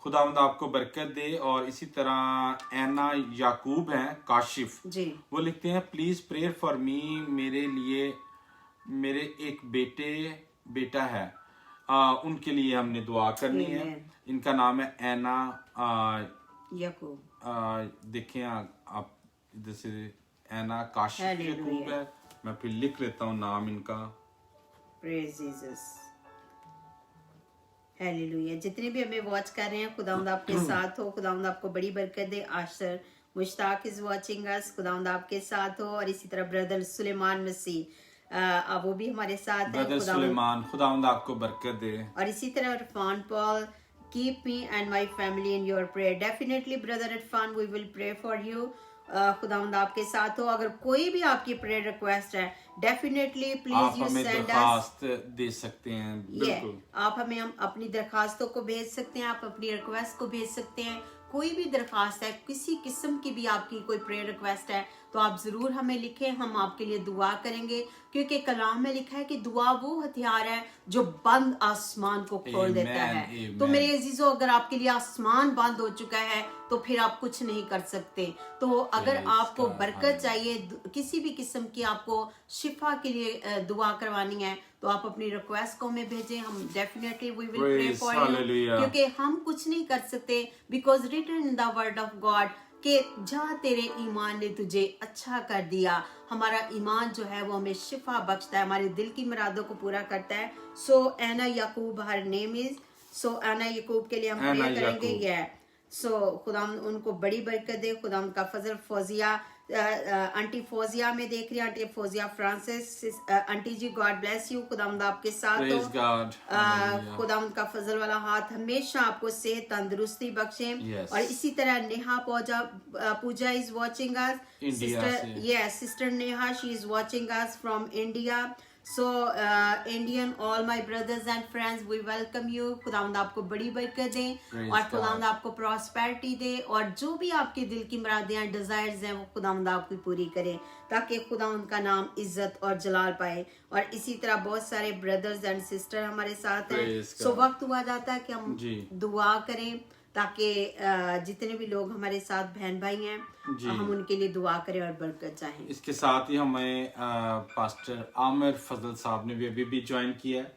خداوند آپ کو برکت دے. اور اسی طرح اینا یعقوب ہیں کاشف, جی وہ لکھتے ہیں پلیز پریئر فار می, میرے لیے میرے ایک بیٹا ہے, ان کے لیے ہم نے دعا کرنی ہے. ان کا نام ہے اینا یعقوب. دیکھیں آپ ادھر سے اینا کاشف یعقوب ہے, میں پھر لکھ لیتا ہوں نام ان کا. پریز جیسس, ہیلیلویا. جتنے بھی ہمیں واچ کر رہے ہیں خداوند آپ کے ساتھ ہو, خداوند آپ کو بڑی برکت دے. آشر مشتاق از واچنگ اس, خداوند آپ کے ساتھ ہو. اور اسی طرح بردر سلیمان مسیح وہ بھی ہمارے ساتھ ہیں. بردر سلیمان, خداوند آپ کو برکت دے. اور اسی طرح عرفان پال, keep me and my family in your prayer. Definitely brother Irfan, we will pray for you. خداوند آپ کے ساتھ ہو. اگر کوئی بھی آپ کی پریئر ریکویسٹ ہے ڈیفینیٹلی پلیز یو سینڈ اس. آپ ہمیں درخواست دے سکتے ہیں. بالکل آپ ہمیں اپنی درخواستوں کو بھیج سکتے ہیں, آپ اپنی ریکویسٹ کو بھیج سکتے ہیں. کوئی بھی درخواست ہے, کسی قسم کی بھی آپ کی کوئی پریئر ریکویسٹ ہے تو آپ ضرور ہمیں لکھیں, ہم آپ کے لیے دعا کریں گے. کیونکہ کلام میں لکھا ہے کہ دعا وہ ہتھیار ہے جو بند آسمان کو کھول دیتا ہے. تو میرے عزیزو, اگر آپ کے لیے آسمان بند ہو چکا ہے تو پھر آپ کچھ نہیں کر سکتے. تو اگر آپ کو برکت چاہیے, کسی بھی قسم کی آپ کو شفا کے لیے دعا کروانی ہے تو آپ اپنی ریکویسٹ کو ہمیں بھیجیں. ہم definitely we will pray for you, کیونکہ ہم کچھ نہیں کر سکتے. Because written in the word of God کہ جہاں تیرے ایمان نے تجھے اچھا کر دیا. ہمارا ایمان جو ہے وہ ہمیں شفا بخشتا ہے, ہمارے دل کی مرادوں کو پورا کرتا ہے. سو اینا یعقوب ہر نیم از, سو اینا یعقوب کے لیے ہم پریئر کریں گے. یہ سو خدا ان کو بڑی برکت دے. خدا ان کا فضل. فوزیہ, آنٹی فوزیہ میں دیکھ رہی ہیں, auntie Fauzia Francis, auntie ji God bless you, خدا آپ کے ساتھ ہو. خدا ان کا فضل والا ہاتھ ہمیشہ آپ کو صحت تندرستی بخشے. اور اسی طرح Neha Pooja is watching us, sister Neha, she is watching us from India. So Indian, all my brothers and friends, we welcome you. خداوند آپ کو بڑی برکت دے اور خداوند آپ کو پراسپیرٹی دے, اور جو بھی آپ کے دل کی مرادیں ہیں, ڈیزائرز ہیں, وہ خداوند آپ کی پوری کرے تاکہ خداوند کا نام عزت اور جلال پائے. اور اسی طرح بہت سارے بردرز اینڈ سسٹر ہمارے ساتھ ہیں. سو وقت ہوا جاتا ہے کہ ہم دعا کریں تاکہ جتنے بھی لوگ ہمارے ساتھ بہن بھائی ہیں ہم ان کے لیے دعا کریں اور برکت چاہیں. اس کے ساتھ ہی ہمیں پاسٹر عامر فضل صاحب نے بھی ابھی بھی جوائن کیا ہے,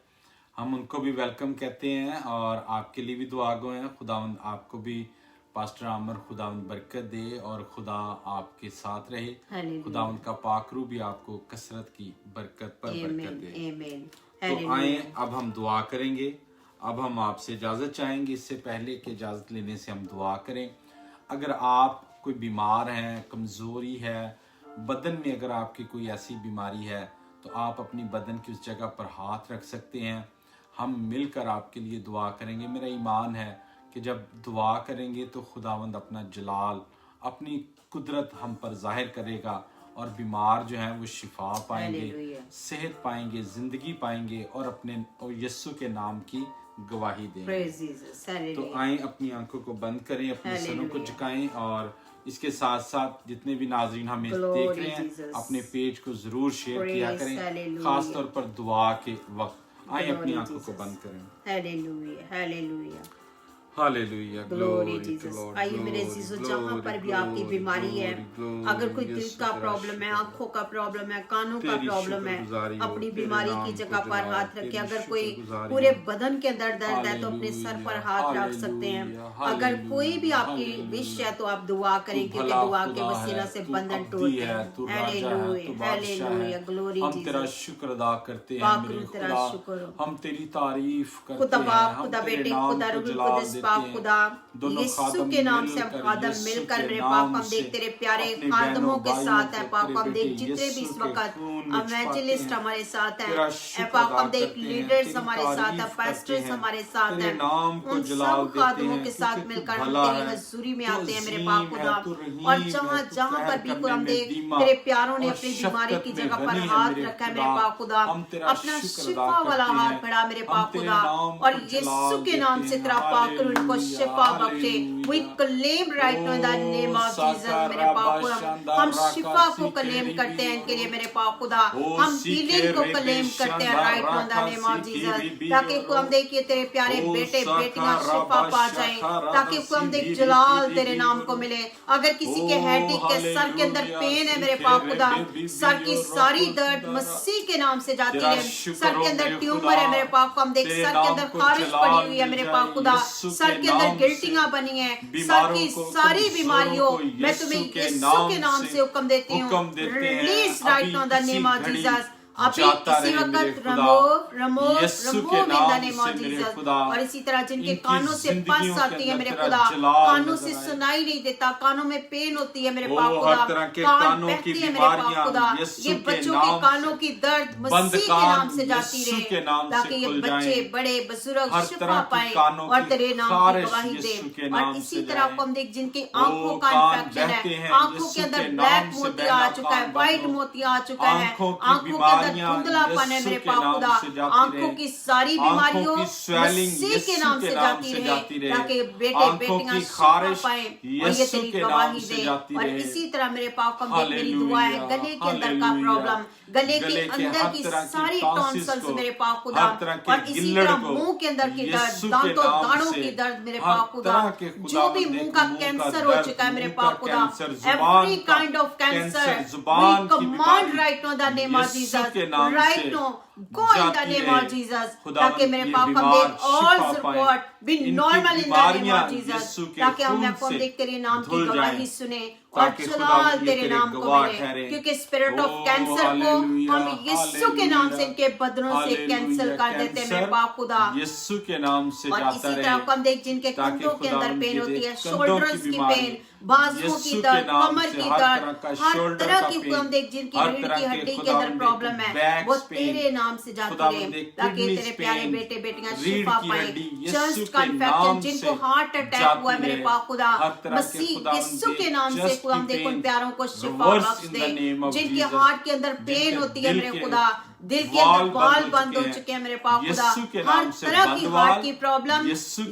ہم ان کو بھی ویلکم کہتے ہیں اور آپ کے لیے بھی دعا گو ہیں. خداوند آپ کو بھی پاسٹر عامر خداوند برکت دے اور خدا آپ کے ساتھ رہے. خداوند کا پاک روح بھی آپ کو کثرت کی برکت پر برکت دے. تو آئیں اب ہم دعا کریں گے. اب ہم آپ سے اجازت چاہیں گے. اس سے پہلے کہ اجازت لینے سے ہم دعا کریں, اگر آپ کوئی بیمار ہیں, کمزوری ہے بدن میں, اگر آپ کی کوئی ایسی بیماری ہے تو آپ اپنی بدن کی اس جگہ پر ہاتھ رکھ سکتے ہیں. ہم مل کر آپ کے لیے دعا کریں گے. میرا ایمان ہے کہ جب دعا کریں گے تو خداوند اپنا جلال, اپنی قدرت ہم پر ظاہر کرے گا اور بیمار جو ہیں وہ شفا پائیں گے, صحت پائیں گے, زندگی پائیں گے اور اپنے یسوع کے نام کی گواہی دیں. تو آئیں اپنی آنکھوں کو بند کریں, اپنے سروں کو جھکائیں, اور اس کے ساتھ ساتھ جتنے بھی ناظرین ہمیں دیکھ رہے ہیں اپنے پیج کو ضرور شیئر کیا کریں, خاص طور پر دعا کے وقت. آئیں اپنی آنکھوں کو بند کریں. Hallelujah, hallelujah, hallelujah, glory Jesus. آئیے میرے عزیزو, جہاں پر بھی آپ کی بیماری ہے, اگر کوئی دل کا پرابلم ہے, آنکھوں کا پرابلم ہے, کانوں کا پرابلم ہے, اپنی بیماری کی جگہ پر ہاتھ رکھے. اگر کوئی پورے بدن کے اندر درد ہے تو اپنے سر پر ہاتھ رکھ سکتے ہیں. اگر کوئی بھی آپ کی وش ہے تو آپ دعا کریں, کیونکہ دعا کے وسیلہ سے بندھن ٹوٹتے ہیں. Hallelujah, hallelujah, glory Jesus. ہم تیرا شکر ادا کرتے ہیں میرے خدا, ہم تیری تعریف کرتے ہیں. خدا بیٹے, خدا روح القدس, خدا یسوع کے نام سے ہم خادم مل کر میرے پاک ہم دیکھ تیرے پیارے خادموں کے ساتھ ہے. پاک ہم دیکھ جتنے بھی اس وقت ایوانجلسٹ ہمارے ساتھ ہیں, اے پاک ہم دیکھ لیڈرز ہمارے ساتھ ہیں, پاسٹرز ہمارے ساتھ ہیں, ان سب خادموں کے ساتھ مل کر ہم تیری حضوری میں آتے ہیں میرے پاک خدا. اور جہاں جہاں پر بھی ہم دیکھ تیرے پیاروں نے اپنی بیماری کی جگہ پر ہاتھ رکھا ہے میرے پاک خدا, اپنا شفا والا ہاتھ بڑھا میرے پاک خدا, اور یسوع کے نام سے تیرا پاک روح उनको शिफा बख्शे। We claim right now in the name of Jesus मेरे पाक खुदा, हम शिफा को क्लेम करते हैं इनके लिए मेरे पाक खुदा, हम हीलिंग को क्लेम करते हैं right now in the name of Jesus, ताकि हम देखिए तेरे प्यारे बेटे बेटियां शिफा पा जाएं, ताकि हम देख जलाल तेरे नाम को मिले। अगर किसी के हेडेक के सर के अंदर पेन है मेरे पाक खुदा, सर की सारी दर्द मसीह के नाम से जाती है। सर के अंदर ट्यूमर है मेरे पाक, हम देख सर के अंदर खारिश पड़ी हुई है मेरे पाक खुदा, सर के अंदर गिल्टियां बनी है, सर की सारी बीमारियों मैं तुम्हें यीशु के नाम से हुक्म देती हूँ, release right now in the name of Jesus. अभी इसी वक्त remove in the name of Jesus. और इसी तरह जिनके कानों से पस आती है मेरे खुदा, कानों से सुनाई नहीं देता, कानों में पेन होती है मेरे पाक खुदा, कान बहती है मेरे पाक खुदा, ये बच्चों के कानों की दर्द मसीह के नाम से जाती रहे, ताकि ये बच्चे बड़े बुजुर्ग शिफा पाए और तेरे नाम की गवाही दे। और इसी तरह हम देख जिनकी आंखों का इंफेक्शन है, आंखों के अंदर ब्लैक मोती आ चुका है, व्हाइट मोती आ चुका है, आंखों के धुंधलापन है मेरे पाक खुदा, आंखों की सारी बीमारियों मसीह के नाम से जाती रहे, ताकि बेटे बेटियां शिफा पाएं और ये तेरी गवाही दे। और इसी तरह मेरे पाक हम देख मेरी दुआ है गले के अंदर का प्रॉब्लम, गले के अंदर की सारी टॉन्सिल्स मेरे पाक खुदा, और इसी तरह मुंह के अंदर की दर्द, दांतों दाढ़ों की दर्द मेरे पाक खुदा, जो भी मुंह का कैंसर हो चुका है मेरे पाक खुदा, every kind of cancer we command right now the name of Jesus, right now go in the name of Jesus, ताकि मेरे पाप हम देख all support be normal in the name of Jesus, ताकि हम देख तेरे नाम की गवाही सुने और जलाल तेरे नाम को मिले, क्योंकि स्पिरिट ऑफ कैंसर को हम यीशु के नाम से इनके बदनों से कैंसिल कर देते हैं मेरे पाप खुदा, यीशु के नाम से और इसी तरह हम देख जिनके कंधों के अंदर पेन होती है, शोल्डर्स की पेन, बाजुओं की दर्द, कमर की दर्द, हर तरह की हम देख जिनकी रीढ़ की हड्डी के अंदर प्रॉब्लम है, वो तेरे नाम से जाती रहे, ताकि तेरे प्यारे बेटे बेटियां शिफा पाए। चेस्ट का इंफेक्शन, जिनको हार्ट अटैक हुआ है मेरे पाक खुदा, मसीह यीशु के नाम से हम देख उन प्यारों को शिफा बख्श दे। जिनके हार्ट के अंदर पेन होती है मेरे खुदा, दिल के अंदर बाल बंद हो चुके हैं मेरे पाक खुदा, हर तरह की हार्ट की प्रॉब्लम यीशु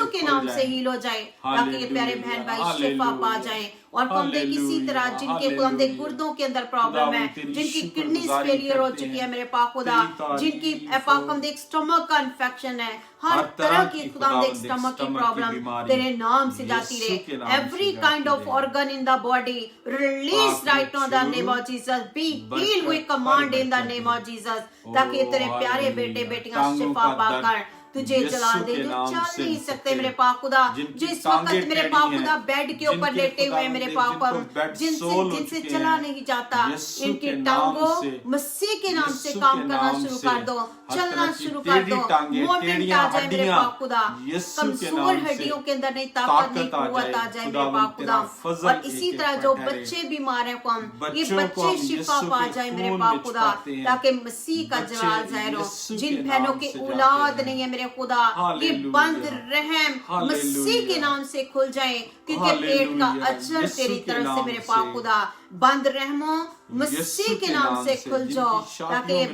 के नाम से हील हो जाए, ताकि ये प्यारे बहन भाई शिफा पा जाए। और हम देख इसी तरह जिनके हम देख गुर्दों के अंदर प्रॉब्लम है, जिनकी किडनीज फेलियर हो चुकी है मेरे पाक खुदा, जिनकी हम देख स्टमक का इन्फेक्शन है, हर तरह की खुदा हम देख स्टमक की प्रॉब्लम तेरे नाम से जाती रहे, every kind of organ in the body release right now in the name of Jesus, be heal we command in the name of Jesus, ताकि तेरे प्यारे बेटे बेटियां शिफा पाकर तुझे जला दे, जो चल नहीं सकते मेरे पाक खुदा, जो इस वक्त मेरे पाक खुदा बेड के ऊपर लेटे हुए मेरे पाक, जिनसे चला नहीं जाता, इनकी टांगों मसीह के नाम से काम करना शुरू कर दो, चलना शुरू कर दो, मूवमेंट आ जाए मेरे पाक खुदा, कमजोर हड्डियों के अंदर नहीं ताकत नहीं कुव्वत आ जाए मेरे पाक खुदा। और इसी तरह जो बच्चे बीमार हैं ये बच्चे शिफा पा जाए मेरे पाक खुदा, ताकि मसीह का जलाल ज़ाहिर हो। जिन बहनों के औलाद नहीं है मेरे खुदा, ये बंद रहम मसीह के नाम से खुल जाए, क्योंकि पेट का अजर तेरी तरफ से मेरे पाक खुदा बंद रहमो मसीह के नाम से खुल जाओ, ताकि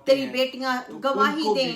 तेरी बेटियां गवाही दें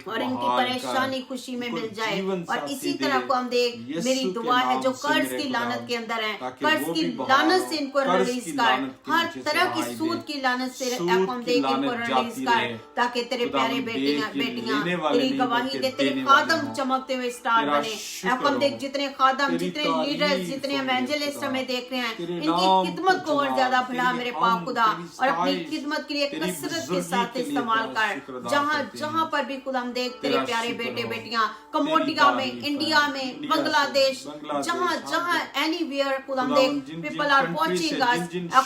और इनकी परेशानी खुशी में मिल जाए। और इसी तरह को हम देख मेरी दुआ है जो कर्ज की लानत के अंदर है, कर्ज की लानत से इनको रिलीज कर, हर तरह की सूद की लानत से हम देख इनको रिलीज कर, ताकि तेरे प्यारे बेटियां तेरी गवाही दे, तेरे खादम चमकते हुए स्टार बने। हम देख जितने खादम, जितने लीडर्स, जितने एवेंजलिस्ट हमें देख रहे हैं, इनकी खिदमत को और ज्यादा बढ़ा मेरे पाक खुदा, और अपनी खिदमत के लिए कसरत के साथ इस्तेमाल कर। जहाँ पर भी खुदा हम देख तेरे प्यारे बेटे बेटियां कम्बोडिया में, इंडिया में, बांग्लादेश, जहाँ एनीवेयर खुदा हम देख पीपल आर वाचिंग अस,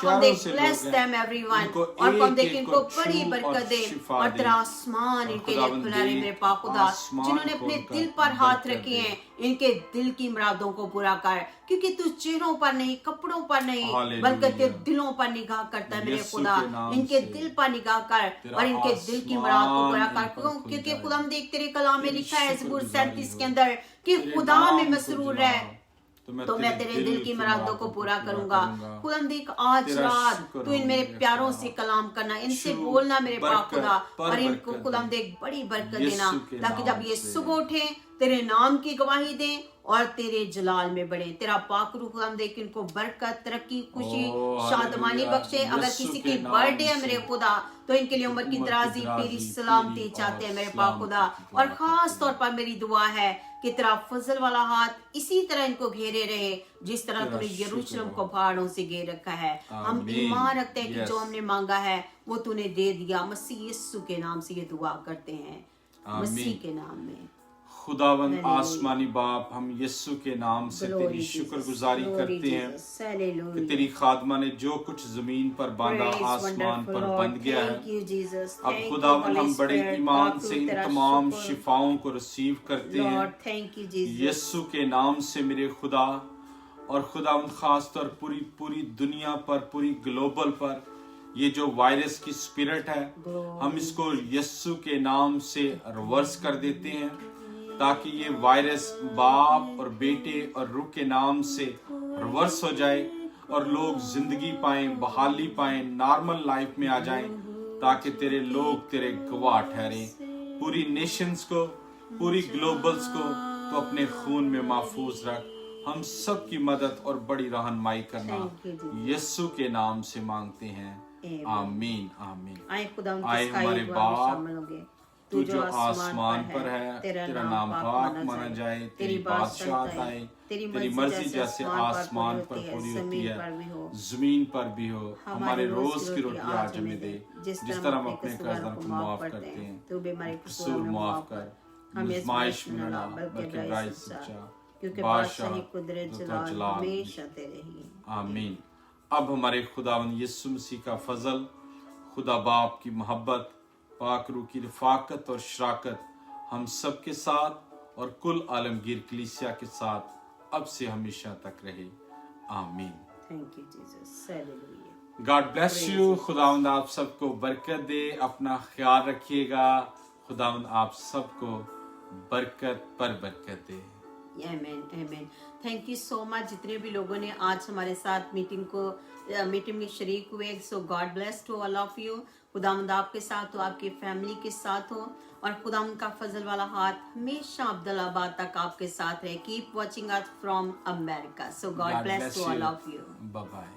हम देख ब्लेस देम एवरीवन, और हम देख इनको बड़ी बरकत दे, और तेरा आसमान इनके लिए खुला रहे मेरे पाक खुदा। जिन्होंने अपने दिल पर हाथ रखे हैं, इनके दिल की मुरादों को पूरा कर, क्योंकि तू चेहरों पर नहीं, कपड़ों पर नहीं, बल्कि तेरे दिलों पर निगाह करता है मेरे खुदा। इनके दिल पर निगाह कर और इनके दिल की मुराद को पूरा कर, क्योंकि खुदा हम देख तेरे कलाम में लिखा है ज़बूर 37 के अंदर कि खुदा में मसरूर है तो मैं तेरे दिल की मुरादों को पूरा करूंगा। खुदाम देख आज रात तू इन मेरे प्यारों से कलाम करना, इनसे बोलना मेरे पाक खुदा, और इनको खुदाम देख बड़ी बरकत देना, ताकि जब ये सुबह उठे तेरे नाम की गवाही दें और तेरे जलाल में बढ़े। तेरा पाक रूह खुदाम देख इनको बरकत, तरक्की, खुशी, शादमानी बख्शे। अगर किसी की बर्थडे है मेरे खुदा तो इनके लिए उम्र की दराजी, तेरी सलामती चाहते हैं मेरे पाक खुदा। और खास तौर पर मेरी दुआ है कि तेरा फजल वाला हाथ इसी तरह इनको घेरे रहे जिस तरह तूने यरूशलेम को पहाड़ों से घेर रखा है। हम ईमान रखते हैं कि जो हमने मांगा है वो तूने दे दिया। मसीह यीशु के नाम से ये दुआ करते हैं, मसीह के नाम में। खुदावन आसमानी बाप, हम यीशु के नाम से तेरी शुक्रगुजारी करते हैं कि तेरी खादमा ने जो कुछ जमीन पर बांधा आसमान पर बंध गया है। अब खुदावन हम बड़े ईमान से इन तमाम शिफाओं को रिसीव करते हैं यीशु के नाम से मेरे खुदा। और खुदावन खास तौर पूरी दुनिया पर, पूरी ग्लोबल पर ये जो वायरस की स्पिरिट है, हम इसको यीशु के नाम से रिवर्स कर देते हैं, ताकि ये वायरस बाप और बेटे और रूह के नाम से रिवर्स हो जाए और लोग जिंदगी पाएं, बहाली पाएं, नॉर्मल लाइफ में आ जाएं, ताकि तेरे लोग तेरे गवाह ठहरें। पूरी नेशंस को, पूरी ग्लोबल्स को तो अपने खून में महफूज रख। हम सब की मदद और बड़ी रहनुमाई करना यीशु के नाम से मांगते हैं, आमीन आमीन। आए हमारे बाप, तू जो आसमान पर है, तेरा नाम पाक माना जाए, तेरी बादशाहत आए, तेरी मर्जी जैसे आसमान पर पूरी होती है जमीन पर भी हो। हमारे रोज की रोटी आज हमें दे, जिस तरह हम अपने कर्जदारों को माफ करते हैं, कसूर माफ कर, आजमाइश में न ला बल्कि बुराई से बचा, क्योंकि बादशाही कुदरत जलाल हमेशा तेरे ही। आमीन। अब हमारे खुदावंद यीशु मसीह का फजल, खुदा बाप की मोहब्बत, पाक रूह की रफाकत और शराकत हम सब के साथ और कुल आलमगीर कलीसिया के साथ अब से हमेशा तक रहे, आमीन। Thank you Jesus, hallelujah. God bless you. खुदावंद आप सबको बरकत दे, अपना ख्याल रखिएगा। खुदावंद आप सबको बरकत पर बरकत दे। आमीन आमीन। थैंक यू सो मच जितने भी लोगों ने आज हमारे साथ मीटिंग में शरीक हुए। So God bless to all of you. खुदावंद आपके साथ हो, आपकी फैमिली के साथ हो, और खुदावंद का फजल वाला हाथ हमेशा अब्दुल्लाबाद तक आपके साथ रहे। Keep watching us from America. So God bless to all of you. Bye bye.